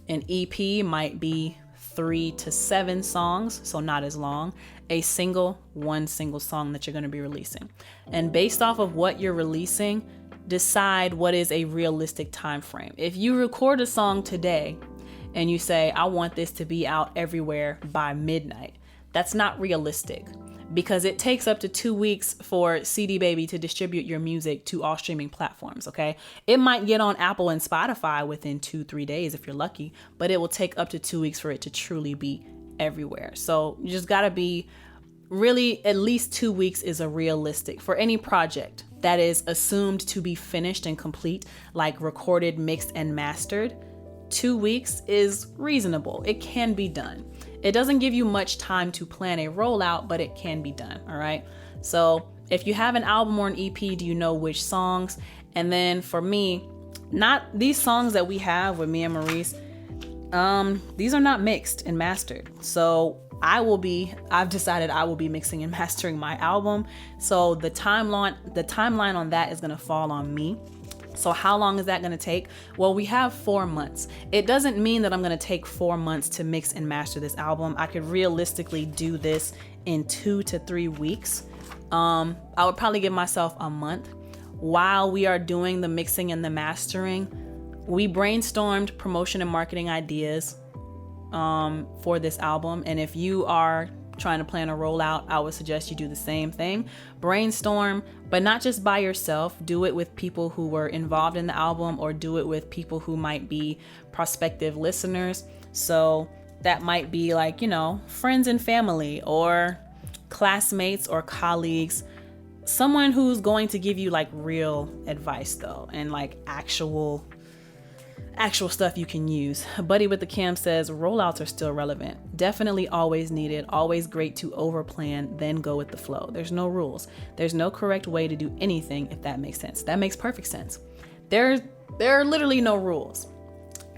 An EP might be 3 to 7 songs, so not as long. A single, one single song that you're going to be releasing. And based off of what you're releasing, decide what is a realistic time frame. If you record a song today and you say, I want this to be out everywhere by midnight, that's not realistic. Because it takes up to 2 weeks for CD Baby to distribute your music to all streaming platforms, okay? It might get on Apple and Spotify within 2-3 days if you're lucky, but it will take up to 2 weeks for it to truly be everywhere. So you just gotta be really, at least 2 weeks is a realistic for any project that is assumed to be finished and complete, like recorded, mixed, and mastered. 2 weeks is reasonable. It can be done. It doesn't give you much time to plan a rollout, but it can be done, all right? So if you have an album or an EP, do you know which songs? And then for me, not these songs that we have with me and Maurice. These are not mixed and mastered. So I've decided I will be mixing and mastering my album. So the timeline on that is going to fall on me. So how long is that going to take? Well, we have 4 months. It doesn't mean that I'm going to take 4 months to mix and master this album. I could realistically do this in 2 to 3 weeks. I would probably give myself a month. While we are doing the mixing and the mastering, we brainstormed promotion and marketing ideas for this album. And if you are trying to plan a rollout, I would suggest you do the same thing. Brainstorm, but not just by yourself. Do it with people who were involved in the album, or do it with people who might be prospective listeners. So that might be like, friends and family, or classmates or colleagues. Someone who's going to give you like real advice though, and like actual stuff you can use. Buddy with the Cam says rollouts are still relevant. Definitely always needed. Always great to overplan, then go with the flow. There's no rules. There's no correct way to do anything, if that makes sense. That makes perfect sense. There are literally no rules.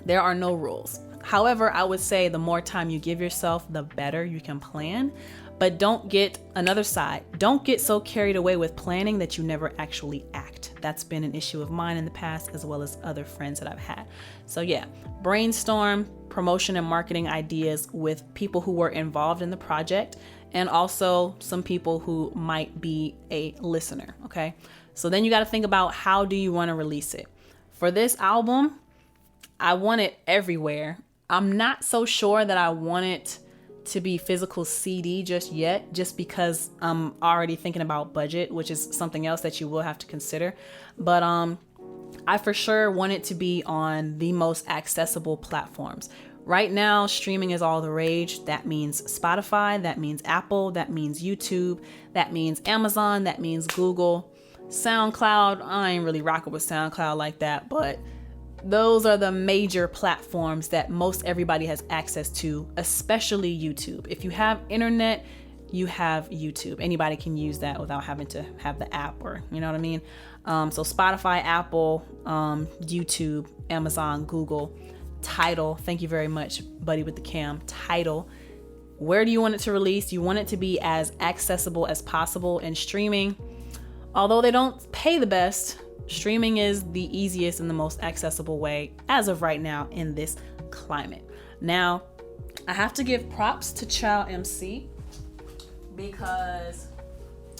There are no rules. However, I would say the more time you give yourself, the better you can plan. But don't get so carried away with planning that you never actually act. That's been an issue of mine in the past, as well as other friends that I've had. So yeah, brainstorm promotion and marketing ideas with people who were involved in the project, and also some people who might be a listener, okay? So then you got to think about, how do you want to release it? For this album, I want it everywhere. I'm not so sure that I want it to be physical CD just yet, just because I'm already thinking about budget, which is something else that you will have to consider. But I for sure want it to be on the most accessible platforms. Right now, streaming is all the rage. That means Spotify, that means Apple, that means YouTube, that means Amazon, that means Google. SoundCloud, I ain't really rocking with SoundCloud like that, but those are the major platforms that most everybody has access to, especially YouTube. If you have internet, you have YouTube. Anybody can use that without having to have the app, or you know what I mean? So Spotify, Apple, YouTube, Amazon, Google, Tidal. Thank you very much, Buddy with the Cam. Tidal. Where do you want it to release? You want it to be as accessible as possible. And streaming, although they don't pay the best, streaming is the easiest and the most accessible way as of right now in this climate. Now, I have to give props to Child MC because,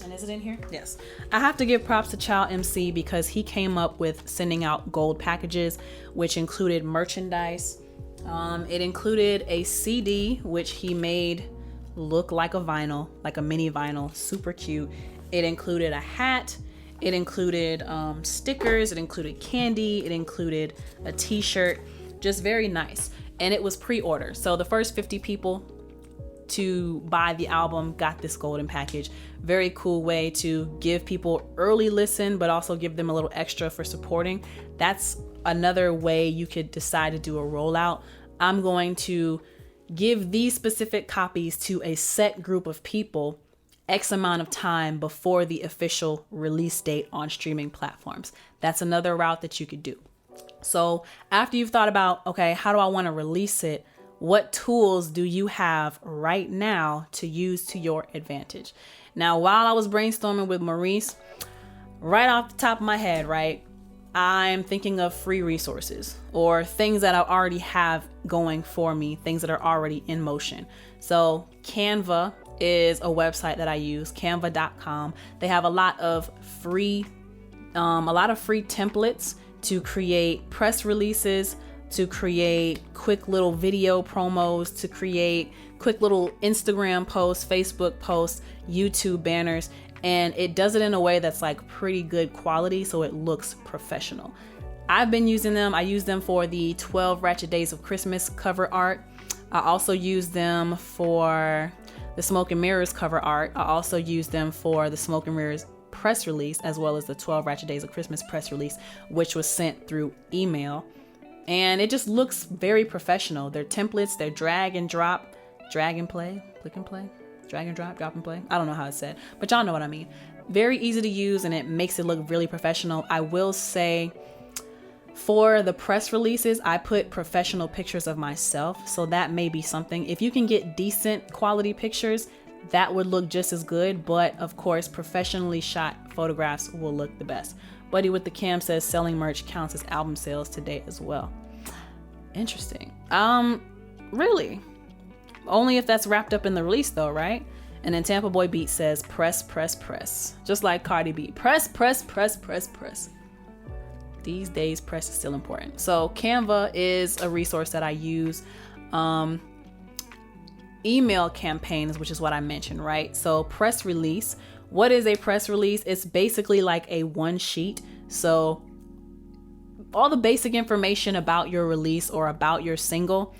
and is it in here? Yes. I have to give props to Child MC because he came up with sending out gold packages, which included merchandise. It included a CD, which he made look like a vinyl, like a mini vinyl, super cute. It included a hat. It included stickers, it included candy, it included a t-shirt, just very nice. And it was pre-order. So the first 50 people to buy the album got this golden package. Very cool way to give people early listen, but also give them a little extra for supporting. That's another way you could decide to do a rollout. I'm going to give these specific copies to a set group of people X amount of time before the official release date on streaming platforms. That's another route that you could do. So after you've thought about, okay, how do I want to release it? What tools do you have right now to use to your advantage? Now, while I was brainstorming with Maurice, right off the top of my head, right, I'm thinking of free resources or things that I already have going for me, things that are already in motion. So Canva is a website that I use, canva.com. They have a lot of free templates to create press releases, to create quick little video promos, to create quick little Instagram posts, Facebook posts, YouTube banners, and it does it in a way that's like pretty good quality, so it looks professional. I've been using them. I use them for the 12 Ratchet Days of Christmas cover art. I also use them for the Smoke and Mirrors cover art. I also use them for the Smoke and Mirrors press release, as well as the 12 Ratchet Days of Christmas press release, which was sent through email. And it just looks very professional. They're templates, they're drag and drop, drag and play, click and play, drag and drop and play. I don't know how it's said, but y'all know what I mean. Very easy to use, and it makes it look really professional. I will say, For the press releases, I put professional pictures of myself. So that may be something. If you can get decent quality pictures, that would look just as good. But of course, professionally shot photographs will look the best. Buddy with the Cam says selling merch counts as album sales today as well. Interesting. Really? Only if that's wrapped up in the release though, right? And then Tampa Boy Beat says press, press, press. Just like Cardi B. Press, press, press, press, press. These days, press is still important. So Canva is a resource that I use. Email campaigns, which is what I mentioned, right? So press release. What is a press release? It's basically like a one sheet. So all the basic information about your release or about your single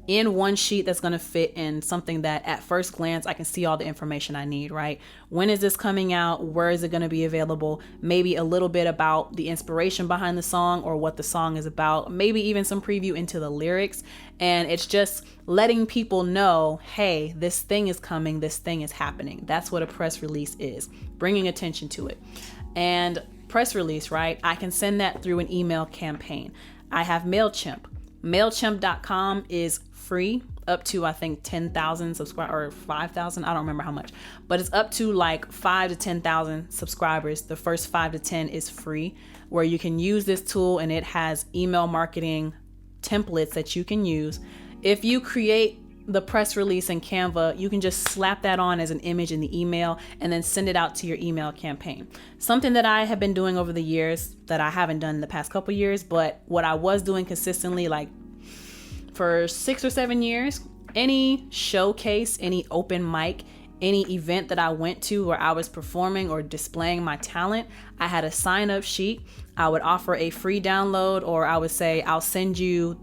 in one sheet that's going to fit in something that at first glance I can see all the information I need, right? When is this coming out? Where is it going to be available? Maybe a little bit about the inspiration behind the song or what the song is about, maybe even some preview into the lyrics. And it's just letting people know, hey, this thing is coming, this thing is happening. That's what a press release is, bringing attention to it. And press release, right? I can send that through an email campaign. I have MailChimp. MailChimp.com is free up to, I think, 10,000 subscribers or 5,000. I don't remember how much, but it's up to like 5 to 10,000 subscribers. The first 5 to 10 is free, where you can use this tool, and it has email marketing templates that you can use. If you create the press release in Canva, you can just slap that on as an image in the email and then send it out to your email campaign. Something that I have been doing over the years that I haven't done in the past couple years, but what I was doing consistently, like for 6 or 7 years, any showcase, any open mic, any event that I went to where I was performing or displaying my talent, I had a sign up sheet. I would offer a free download, or I would say, I'll send you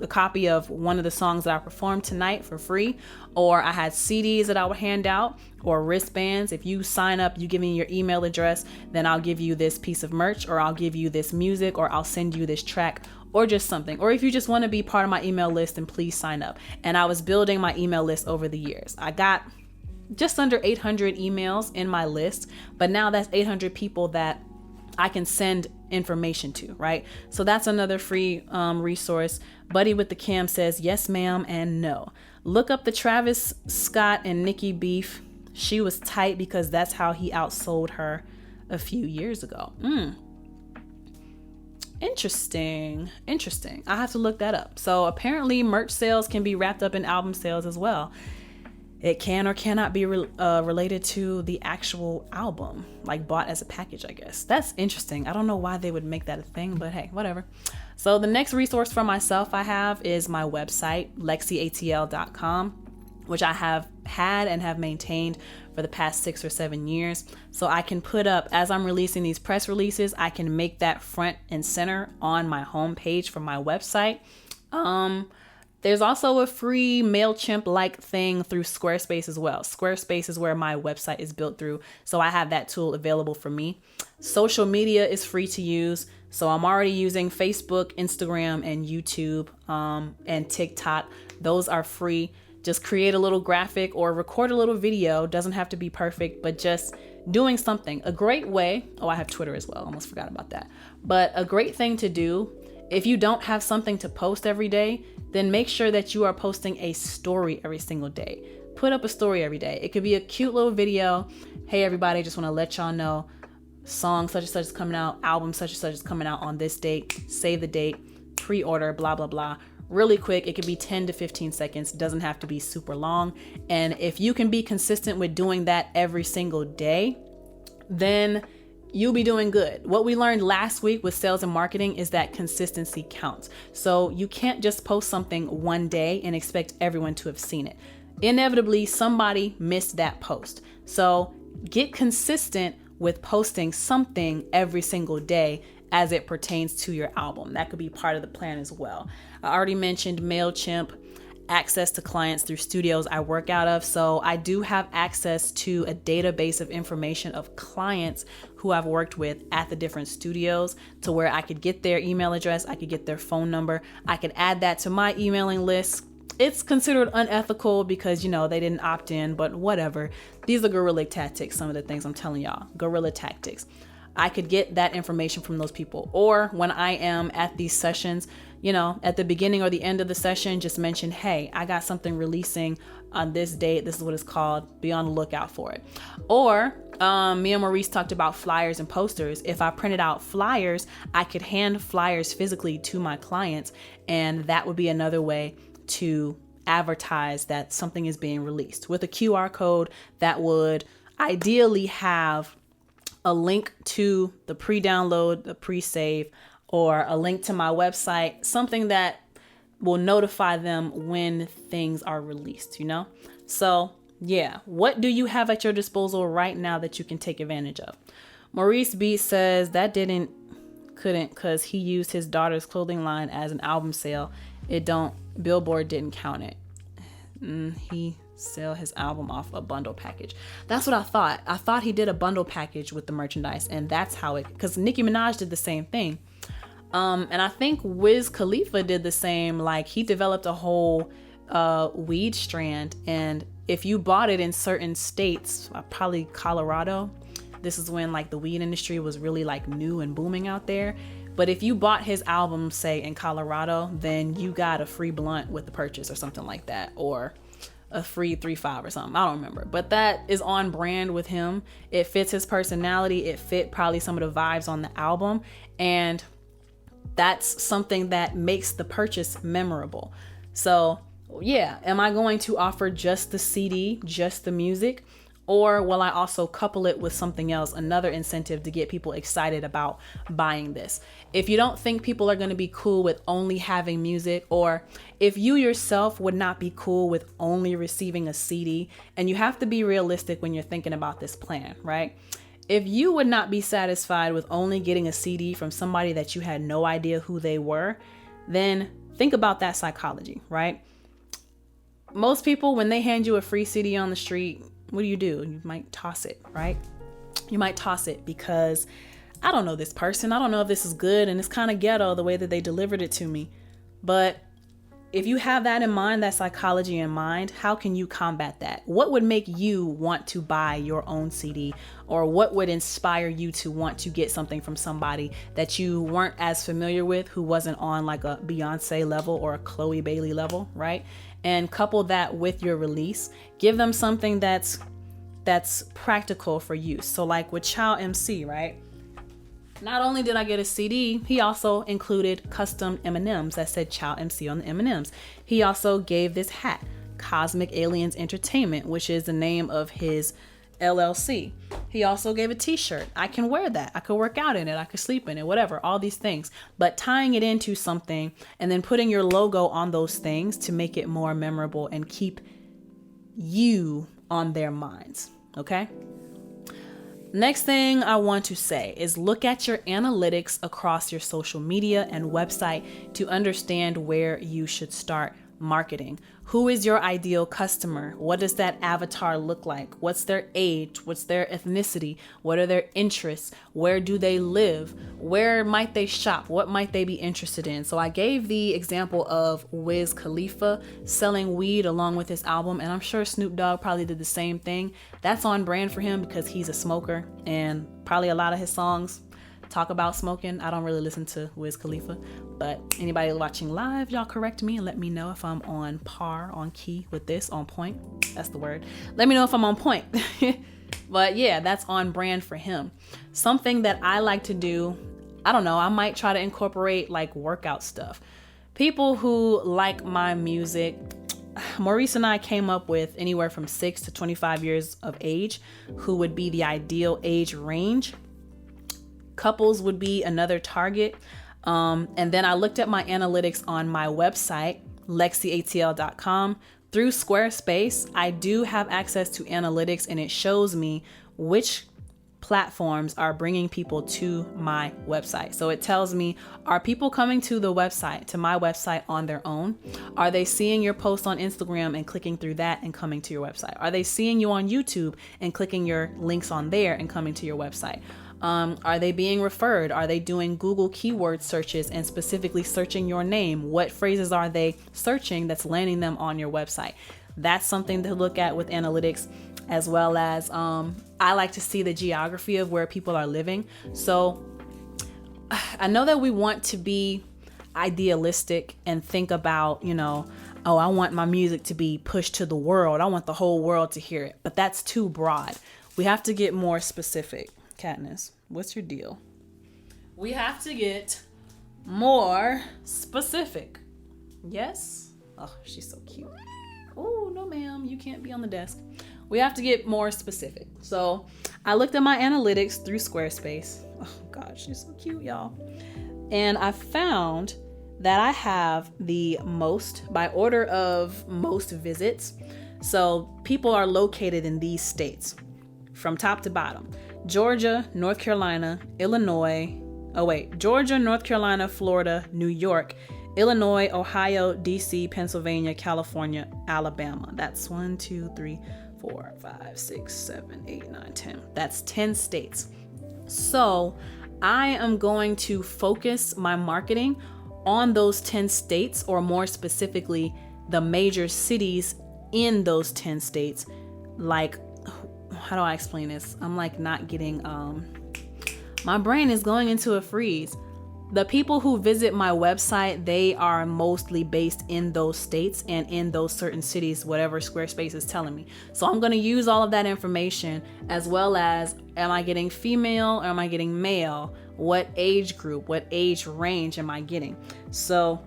a copy of one of the songs that I performed tonight for free. Or I had CDs that I would hand out, or wristbands. If you sign up, you give me your email address, then I'll give you this piece of merch, or I'll give you this music, or I'll send you this track, or just something. Or if you just want to be part of my email list, then please sign up. And I was building my email list over the years. I got just under 800 emails in my list, but now that's 800 people that I can send information to, right? So that's another free resource. Buddy with the Cam says, yes, ma'am, and no. Look up the Travis Scott and Nicki beef. She was tight because that's how he outsold her a few years ago. Interesting. I have to look that up. So apparently merch sales can be wrapped up in album sales as well. It can or cannot be related to the actual album, like bought as a package, I guess. That's interesting. I don't know why they would make that a thing, but hey, whatever. So the next resource for myself I have is my website, LexCATL.com, which I have had and have maintained for the past 6 or 7 years. So I can put up, as I'm releasing these press releases, I can make that front and center on my homepage for my website. There's also a free MailChimp-like thing through Squarespace as well. Squarespace is where my website is built through, so I have that tool available for me. Social media is free to use, so I'm already using Facebook, Instagram, and YouTube, and TikTok. Those are free. Just create a little graphic or record a little video. Doesn't have to be perfect, but just doing something. A great way, I have Twitter as well, almost forgot about that. But a great thing to do, if you don't have something to post every day, then make sure that you are posting a story every single day. Put up a story every day. It could be a cute little video. Hey everybody, just want to let y'all know song such and such is coming out, album such and such is coming out on this date. Save the date, pre-order, blah, blah, blah. Really quick. It could be 10 to 15 seconds. It doesn't have to be super long. And if you can be consistent with doing that every single day, then you'll be doing good. What we learned last week with sales and marketing is that consistency counts. So you can't just post something one day and expect everyone to have seen it. Inevitably, somebody missed that post. So get consistent with posting something every single day as it pertains to your album. That could be part of the plan as well. I already mentioned MailChimp, access to clients through studios I work out of. So I do have access to a database of information of clients who I've worked with at the different studios, to where I could get their email address, I could get their phone number, I could add that to my emailing list. It's considered unethical because, they didn't opt in, but whatever. These are guerrilla tactics, some of the things I'm telling y'all. Guerrilla tactics. I could get that information from those people. Or when I am at these sessions, you know, at the beginning or the end of the session, just mention, hey, I got something releasing on this date. This is what it's called. Be on the lookout for it. Or me and Maurice talked about flyers and posters. If I printed out flyers, I could hand flyers physically to my clients. And that would be another way to advertise that something is being released with a QR code that would ideally have a link to the pre-download, the pre-save, or a link to my website, something that will notify them when things are released, you know? So yeah, what do you have at your disposal right now that you can take advantage of? Maurice B says that couldn't because he used his daughter's clothing line as an album sale. Billboard didn't count it. He sell his album off a bundle package. That's what I thought. I thought he did a bundle package with the merchandise, and that's how it, because Nicki Minaj did the same thing. And I think Wiz Khalifa did the same. Like, he developed a whole weed strand, and if you bought it in certain states, probably Colorado, this is when like the weed industry was really like new and booming out there. But if you bought his album, say in Colorado, then you got a free blunt with the purchase or something like that, or a free 3-5 or something. I don't remember, but that is on brand with him. It fits his personality. It fit probably some of the vibes on the album. And that's something that makes the purchase memorable. So yeah, am I going to offer just the CD, just the music? Or will I also couple it with something else, another incentive to get people excited about buying this? If you don't think people are going to be cool with only having music, or if you yourself would not be cool with only receiving a CD, and you have to be realistic when you're thinking about this plan, right? If you would not be satisfied with only getting a CD from somebody that you had no idea who they were, then think about that psychology, right? Most people, when they hand you a free CD on the street, what do? You might toss it, right? You might toss it because I don't know this person. I don't know if this is good, and it's kind of ghetto the way that they delivered it to me. But if you have that in mind, that psychology in mind, how can you combat that? What would make you want to buy your own CD? Or what would inspire you to want to get something from somebody that you weren't as familiar with, who wasn't on like a Beyonce level or a Chloe Bailey level, right? And couple that with your release. Give them something that's practical for use. So like with Child MC, right? Not only did I get a CD, he also included custom M&Ms that said Child MC on the M&Ms. He also gave this hat, Cosmic Aliens Entertainment, which is the name of his LLC. He also gave a t-shirt. I can wear that. I could work out in it. I could sleep in it, whatever, all these things. But tying it into something and then putting your logo on those things to make it more memorable and keep you on their minds, okay? Next thing I want to say is look at your analytics across your social media and website to understand where you should start marketing. Who is your ideal customer? What does that avatar look like? What's their age? What's their ethnicity? What are their interests? Where do they live? Where might they shop? What might they be interested in? So I gave the example of Wiz Khalifa selling weed along with his album, and I'm sure Snoop Dogg probably did the same thing. That's on brand for him because he's a smoker, and probably a lot of his songs talk about smoking. I don't really listen to Wiz Khalifa, but anybody watching live, y'all correct me and let me know if I'm on par, on key with this, on point. That's the word. Let me know if I'm on point. But yeah, that's on brand for him. Something that I like to do, I don't know, I might try to incorporate like workout stuff. People who like my music, Maurice and I came up with anywhere from 6 to 25 years of age, who would be the ideal age range. Couples would be another target. And then I looked at my analytics on my website, LexCATL.com. Through Squarespace, I do have access to analytics, and it shows me which platforms are bringing people to my website. So it tells me, are people coming to the website, to my website on their own? Are they seeing your post on Instagram and clicking through that and coming to your website? Are they seeing you on YouTube and clicking your links on there and coming to your website? Are they being referred? Are they doing Google keyword searches and specifically searching your name? What phrases are they searching that's landing them on your website? That's something to look at with analytics. as well as I like to see the geography of where people are living. So I know that we want to be idealistic and think about, oh, I want my music to be pushed to the world. I want the whole world to hear it. But that's too broad. We have to get more specific. Katniss, what's your deal? We have to get more specific. Yes? Oh, she's so cute. Oh, no, ma'am. You can't be on the desk. We have to get more specific. So I looked at my analytics through Squarespace. Oh, God, she's so cute, y'all. And I found that I have the most by order of most visits. So people are located in these states from top to bottom: Georgia, North Carolina, Illinois. Georgia, North Carolina, Florida, New York, Illinois, Ohio, DC, Pennsylvania, California, Alabama. That's 1, 2, 3, 4, 5, 6, 7, 8, 9, 10. That's 10 states. So I am going to focus my marketing on those 10 states, or more specifically, the major cities in those 10 states. Like, how do I explain this? I'm like not getting, my brain is going into a freeze. The people who visit my website, they are mostly based in those states and in those certain cities, whatever Squarespace is telling me. So I'm going to use all of that information, as well as, am I getting female or am I getting male? What age group, what age range am I getting? So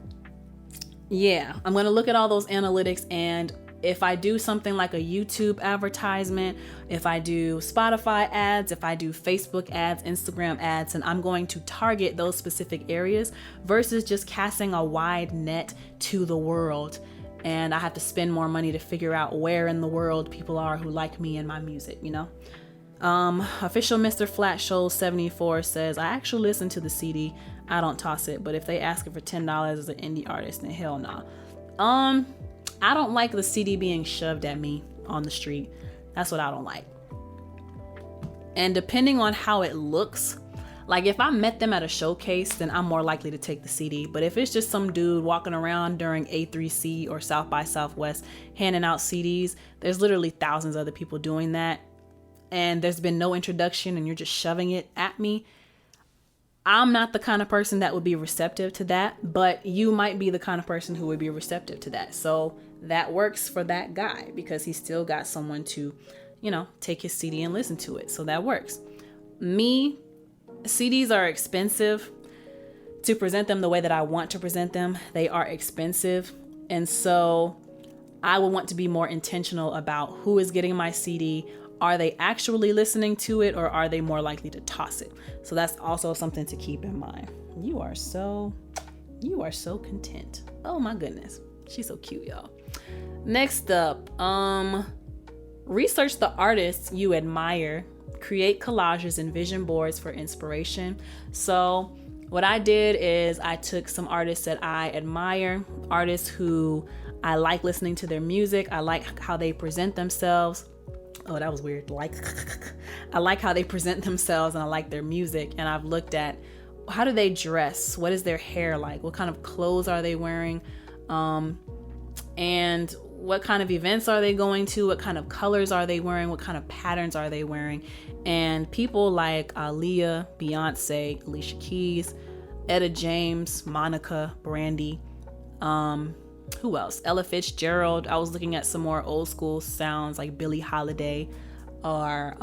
yeah, I'm going to look at all those analytics, and if I do something like a YouTube advertisement, if I do Spotify ads, if I do Facebook ads, Instagram ads, and I'm going to target those specific areas versus just casting a wide net to the world. And I have to spend more money to figure out where in the world people are who like me and my music, Official Mr. Flat Show 74 says, I actually listen to the CD. I don't toss it, but if they ask it for $10 as an indie artist, then hell nah. I don't like the CD being shoved at me on the street. That's what I don't like. And depending on how it looks, like if I met them at a showcase, then I'm more likely to take the CD. But if it's just some dude walking around during A3C or South by Southwest handing out CDs, there's literally thousands of other people doing that, and there's been no introduction and you're just shoving it at me, I'm not the kind of person that would be receptive to that, but you might be the kind of person who would be receptive to that. So that works for that guy because he's still got someone to, take his CD and listen to it. So that works. Me, CDs are expensive. To present them the way that I want to present them, they are expensive. And so I would want to be more intentional about who is getting my CD. Are they actually listening to it, or are they more likely to toss it? So that's also something to keep in mind. You are so content. Oh my goodness. She's so cute, y'all. Next up, research the artists you admire. Create collages and vision boards for inspiration. So what I did is I took some artists that I admire, artists who I like listening to their music. I like how they present themselves. Oh, that was weird. I like how they present themselves, and I like their music. And I've looked at, how do they dress? What is their hair like? What kind of clothes are they wearing? And what kind of events are they going to? What kind of colors are they wearing? What kind of patterns are they wearing? And people like Aaliyah, Beyonce, Alicia Keys, Etta James, Monica, Brandy, who else? Ella Fitzgerald. I was looking at some more old school sounds like Billie Holiday or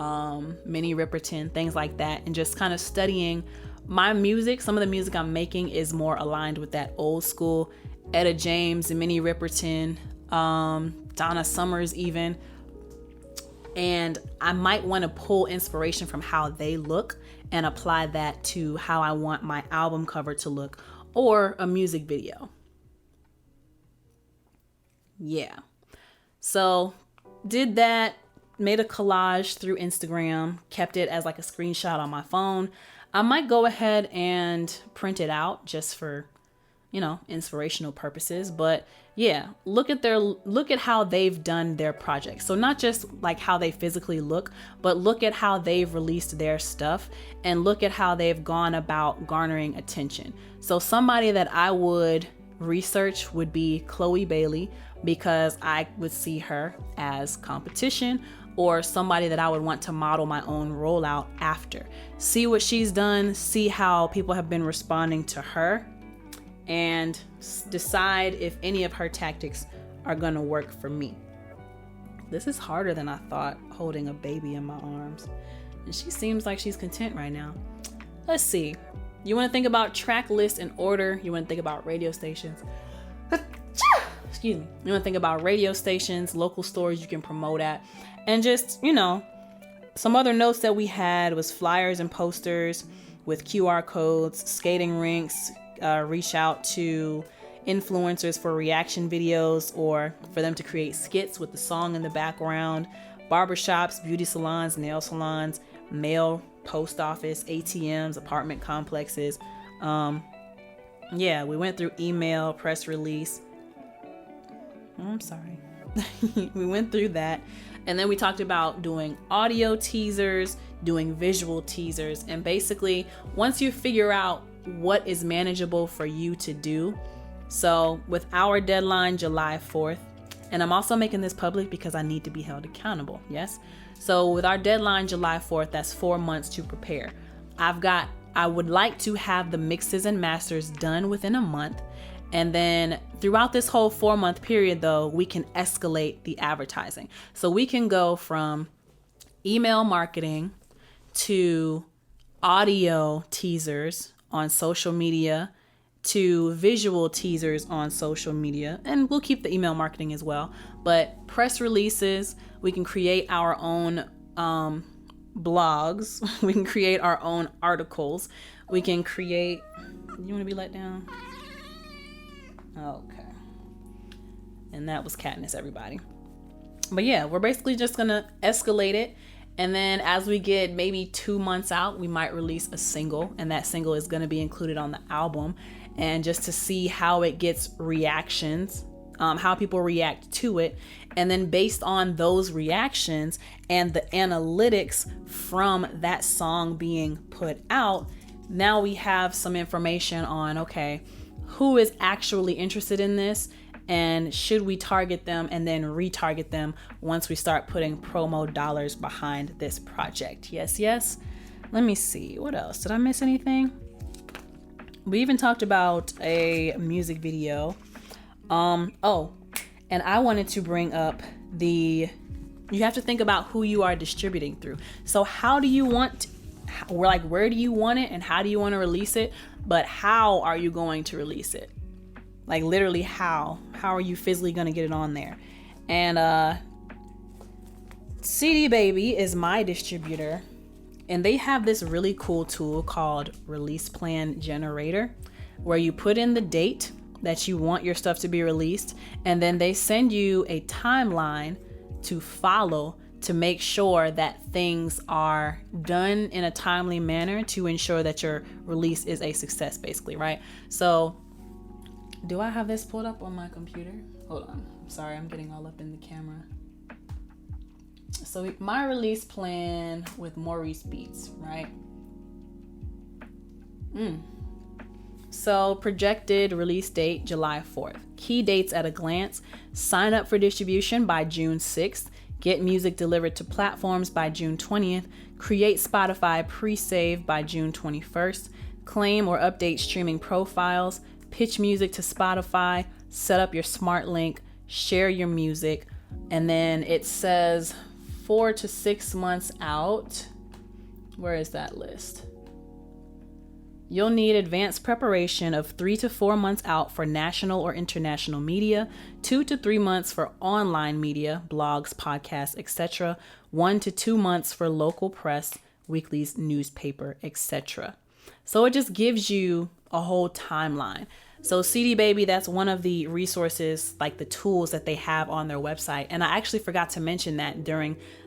Minnie Riperton, things like that, and just kind of studying my music. Some of the music I'm making is more aligned with that old school. Etta James and Minnie Riperton, Donna Summers even. And I might want to pull inspiration from how they look and apply that to how I want my album cover to look, or a music video. Yeah. So did that, made a collage through Instagram, kept it as like a screenshot on my phone. I might go ahead and print it out just for, inspirational purposes. But yeah, look at how they've done their projects. So not just like how they physically look, but look at how they've released their stuff, and look at how they've gone about garnering attention. So somebody that I would research would be Chloe Bailey, because I would see her as competition or somebody that I would want to model my own rollout after. See what she's done, see how people have been responding to her, and decide if any of her tactics are gonna work for me. This is harder than I thought, holding a baby in my arms. And she seems like she's content right now. Let's see. You want to think about track lists in order. You want to think about radio stations. Excuse me. You want to think about radio stations, local stores you can promote at. And just, some other notes that we had was flyers and posters with QR codes, skating rinks, reach out to influencers for reaction videos or for them to create skits with the song in the background, barbershops, beauty salons, nail salons, mail, post office, ATMs, apartment complexes. We went through email, press release. I'm sorry. We went through that. And then we talked about doing audio teasers, doing visual teasers. And basically, once you figure out what is manageable for you to do, so with our deadline, July 4th, and I'm also making this public because I need to be held accountable. Yes. So with our deadline, July 4th, that's 4 months to prepare. I would like to have the mixes and masters done within a month. And then throughout this whole 4-month period, though, we can escalate the advertising. So we can go from email marketing to audio teasers on social media to visual teasers on social media, and we'll keep the email marketing as well. But press releases, we can create our own blogs, we can create our own articles, we can create. You want to be let down? Okay. And that was Katniss, everybody. But yeah, we're basically just gonna escalate it. And then as we get maybe 2 months out, we might release a single, and that single is going to be included on the album. And just to see how it gets reactions, how people react to it. And then based on those reactions and the analytics from that song being put out, now we have some information on, okay, who is actually interested in this? And should we target them and then retarget them once we start putting promo dollars behind this project? Yes. Let me see. What else? Did I miss anything? We even talked about a music video. And I wanted to bring up you have to think about who you are distributing through. So how do you want, where do you want it and how do you want to release it? But how are you going to release it? Like literally how are you physically going to get it on there? And CD Baby is my distributor, and they have this really cool tool called Release Plan Generator, where you put in the date that you want your stuff to be released, and then they send you a timeline to follow to make sure that things are done in a timely manner to ensure that your release is a success, basically, right? So do I have this pulled up on my computer? Hold on. I'm sorry, I'm getting all up in the camera. So my release plan with Maurice Beats, right? So projected release date, July 4th. Key dates at a glance. Sign up for distribution by June 6th. Get music delivered to platforms by June 20th. Create Spotify pre-save by June 21st. Claim or update streaming profiles. Pitch music to Spotify. Set up your smart link. Share your music. And then it says 4 to 6 months out. Where is that list? You'll need advanced preparation of 3 to 4 months out for national or international media, 2 to 3 months for online media, blogs, podcasts, etc., 1 to 2 months for local press, weeklies, newspaper, etc. So it just gives you a whole timeline. So CD Baby, that's one of the resources, like the tools that they have on their website. And I actually forgot to mention that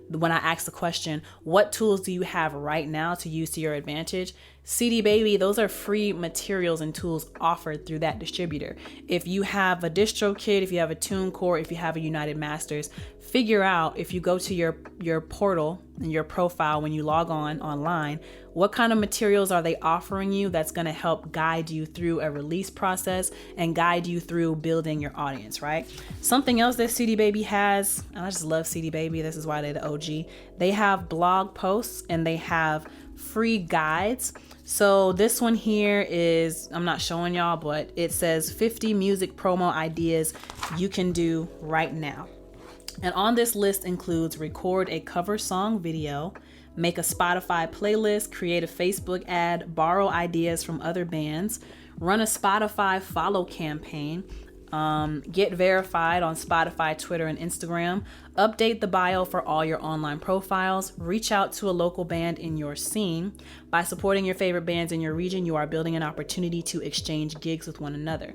when I asked the question, what tools do you have right now to use to your advantage? CD Baby, those are free materials and tools offered through that distributor. If you have a distro kit, if you have a TuneCore, if you have a United Masters, figure out, if you go to your portal and your profile when you log on online, what kind of materials are they offering you that's going to help guide you through a release process and guide you through building your audience, right? Something else that CD Baby has, and I just love CD Baby, this is why they're the OG, they have blog posts and they have free guides. So this one here is, I'm not showing y'all, but it says 50 music promo ideas you can do right now. And on this list includes record a cover song video, make a Spotify playlist, create a Facebook ad, borrow ideas from other bands, run a Spotify follow campaign, get verified on Spotify, Twitter, and Instagram, update the bio for all your online profiles, reach out to a local band in your scene. By supporting your favorite bands in your region, you are building an opportunity to exchange gigs with one another.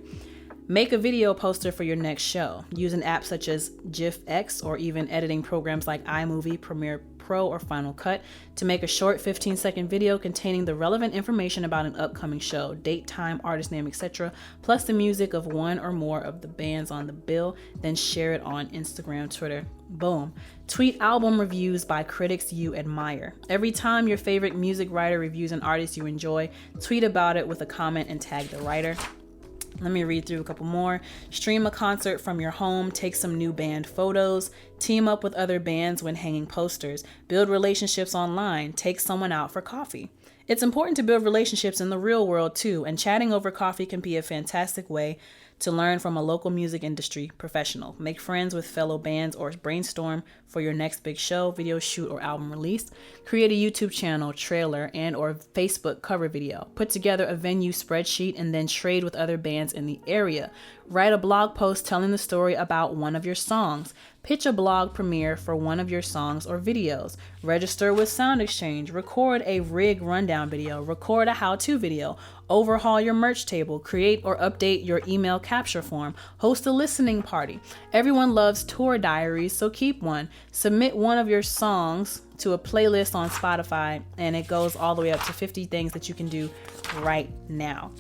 Make a video poster for your next show. Use an app such as GIF-X or even editing programs like iMovie, Premiere Pro, or Final Cut to make a short 15-second video containing the relevant information about an upcoming show, date, time, artist name, etc., plus the music of one or more of the bands on the bill. Then share it on Instagram, Twitter. Boom. Tweet album reviews by critics you admire. Every time your favorite music writer reviews an artist you enjoy, tweet about it with a comment and tag the writer. Let me read through a couple more. Stream a concert from your home, take some new band photos, team up with other bands when hanging posters, build relationships online, take someone out for coffee. It's important to build relationships in the real world too, and chatting over coffee can be a fantastic way to learn from a local music industry professional. Make friends with fellow bands or brainstorm for your next big show, video shoot, or album release. Create a YouTube channel, trailer, and or Facebook cover video. Put together a venue spreadsheet and then trade with other bands in the area. Write a blog post telling the story about one of your songs. Pitch a blog premiere for one of your songs or videos. Register with Sound Exchange. Record a rig rundown video. Record a how-to video. Overhaul your merch table. Create or update your email capture form. Host a listening party. Everyone loves tour diaries, so keep one. Submit one of your songs to a playlist on Spotify, and it goes all the way up to 50 things that you can do right now.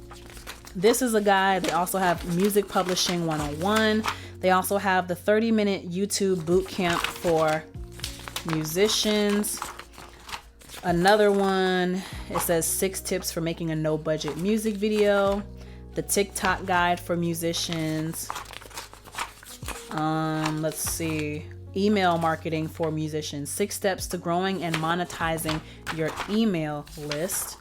This is a guide. They also have Music Publishing 101. They also have the 30-minute YouTube bootcamp for musicians. Another one, it says 6 tips for making a no-budget music video. The TikTok guide for musicians. Let's see. Email marketing for musicians. 6 steps to growing and monetizing your email list.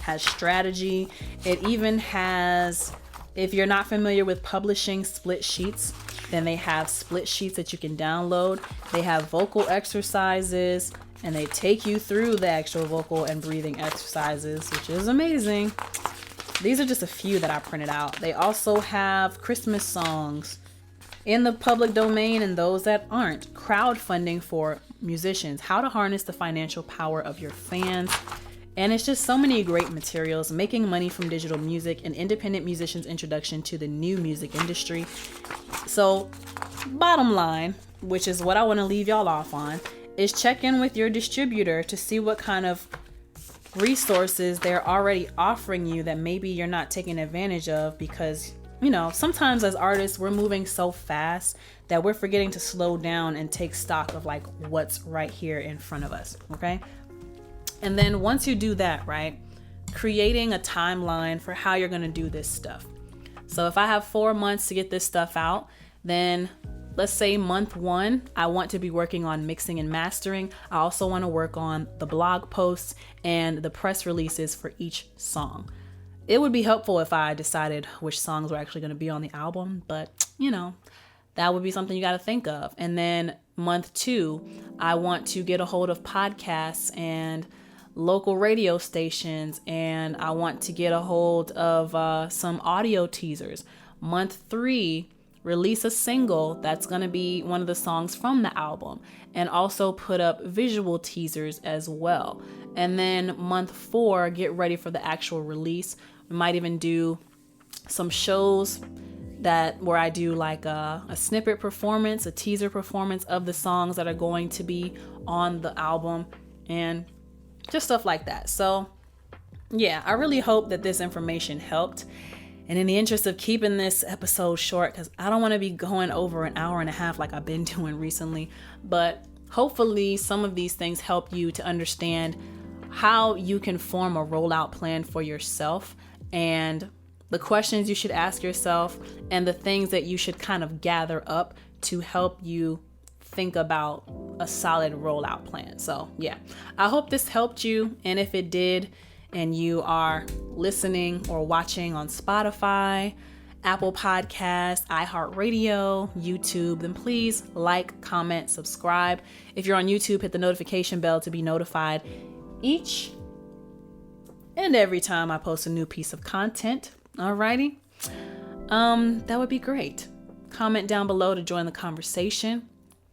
Has strategy. It even has, if you're not familiar with publishing split sheets, then they have split sheets that you can download. They have vocal exercises, and they take you through the actual vocal and breathing exercises, which is amazing. These are just a few that I printed out. They also have Christmas songs in the public domain and those that aren't. Crowdfunding for musicians. How to harness the financial power of your fans. And it's just so many great materials. Making money from digital music, an independent musician's introduction to the new music industry. So, bottom line, which is what I want to leave y'all off on, is check in with your distributor to see what kind of resources they're already offering you that maybe you're not taking advantage of, because, you know, sometimes as artists, we're moving so fast that we're forgetting to slow down and take stock of like what's right here in front of us, okay? And then once you do that, right, creating a timeline for how you're going to do this stuff. So if I have 4 months to get this stuff out, then let's say month 1, I want to be working on mixing and mastering. I also want to work on the blog posts and the press releases for each song. It would be helpful if I decided which songs were actually going to be on the album, but you know, that would be something you got to think of. And then month 2, I want to get a hold of podcasts and local radio stations, and I want to get a hold of some audio teasers. Month 3, release a single that's going to be one of the songs from the album, and also put up visual teasers as well. And then month 4, get ready for the actual release. We might even do some shows where I do like a snippet performance, a teaser performance of the songs that are going to be on the album, and just stuff like that. So yeah, I really hope that this information helped. And in the interest of keeping this episode short, because I don't want to be going over an hour and a half like I've been doing recently, but hopefully some of these things help you to understand how you can form a rollout plan for yourself, and the questions you should ask yourself, and the things that you should kind of gather up to help you think about a solid rollout plan. So yeah, I hope this helped you. And if it did, and you are listening or watching on Spotify, Apple Podcasts, iHeartRadio, YouTube, then please like, comment, subscribe. If you're on YouTube, hit the notification bell to be notified each and every time I post a new piece of content. Alrighty. That would be great. Comment down below to join the conversation.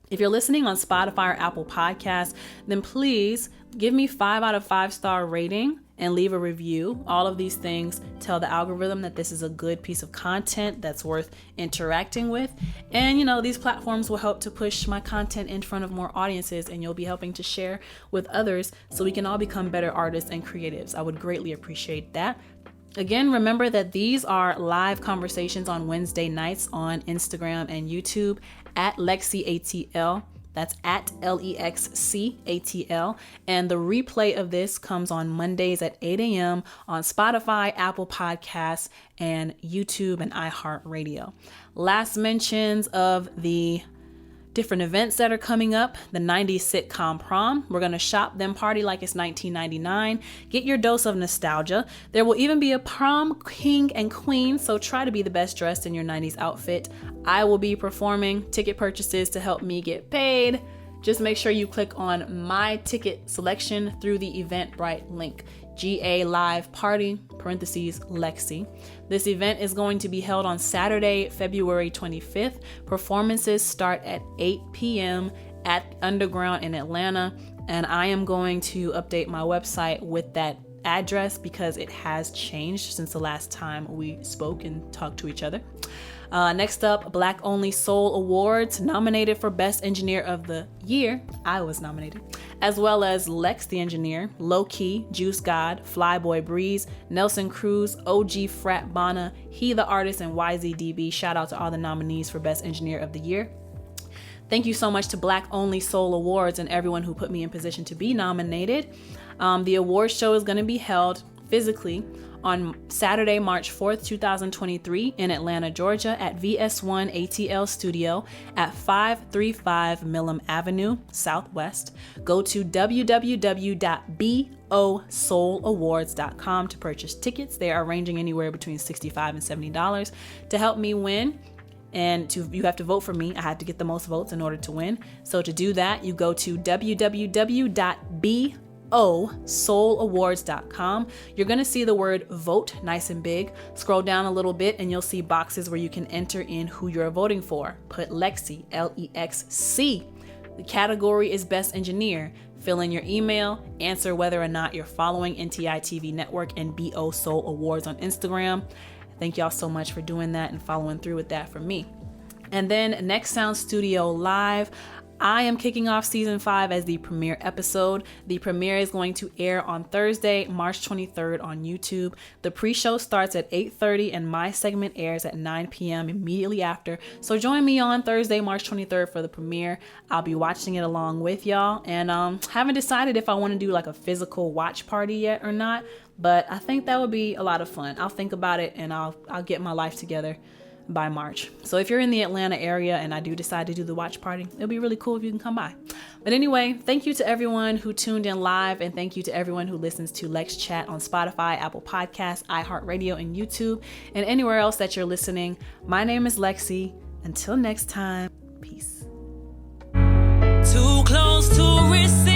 If you're listening on Spotify or Apple Podcasts, then please give me 5 out of 5 star rating and leave a review. All of these things tell the algorithm that this is a good piece of content that's worth interacting with. And these platforms will help to push my content in front of more audiences, and you'll be helping to share with others so we can all become better artists and creatives. I would greatly appreciate that. Again, remember that these are live conversations on Wednesday nights on Instagram and YouTube at LexCATL. That's at LEXCATL. And the replay of this comes on Mondays at 8 a.m. on Spotify, Apple Podcasts, and YouTube and iHeartRadio. Last mentions of the different events that are coming up: the 90s Sitcom Prom. We're going to shop then party like it's 1999. Get your dose of nostalgia. There will even be a prom king and queen, so try to be the best dressed in your 90s outfit. I will be performing. Ticket purchases to help me get paid. Just make sure you click on my ticket selection through the Eventbrite link. GA Live Party, (LexC). This event is going to be held on Saturday, February 25th. Performances start at 8 p.m. at Underground in Atlanta, and I am going to update my website with that address because it has changed since the last time we spoke and talked to each other. Next up, Black Only Soul Awards, nominated for Best Engineer of the Year. I was nominated. As well as Lex the Engineer, Low Key, Juice God, Flyboy Breeze, Nelson Cruz, OG Frat Bana, He the Artist, and YZDB. Shout out to all the nominees for Best Engineer of the Year. Thank you so much to Black Only Soul Awards and everyone who put me in position to be nominated. The award show is going to be held physically on Saturday, March 4th, 2023 in Atlanta, Georgia at VS1 ATL Studio at 535 Millam Avenue, Southwest. Go to www.bosoulawards.com to purchase tickets. They are ranging anywhere between $65 and $70 to help me win. And you have to vote for me. I had to get the most votes in order to win. So to do that, you go to www.bosoulawards.com. You're going to see the word vote nice and big. Scroll down a little bit and you'll see boxes where you can enter in who you're voting for. Put LexC, LEXC. The category is Best Engineer. Fill in your email, answer whether or not you're following NTI TV Network and BO Soul Awards on Instagram. Thank y'all so much for doing that and following through with that for me. And then Next Sound Studio Live. I am kicking off season 5 as the premiere episode. The premiere is going to air on Thursday, March 23rd on YouTube. The pre-show starts at 8:30 and my segment airs at 9 p.m. immediately after. So join me on Thursday, March 23rd for the premiere. I'll be watching it along with y'all, and haven't decided if I want to do like a physical watch party yet or not, but I think that would be a lot of fun. I'll think about it and I'll get my life together by March. So if you're in the Atlanta area and I do decide to do the watch party, it'll be really cool if you can come by. But anyway, thank you to everyone who tuned in live, and thank you to everyone who listens to LexChat on Spotify, Apple Podcasts, iHeartRadio, and YouTube, and anywhere else that you're listening. My name is LexC. Until next time, peace. Too close to receive.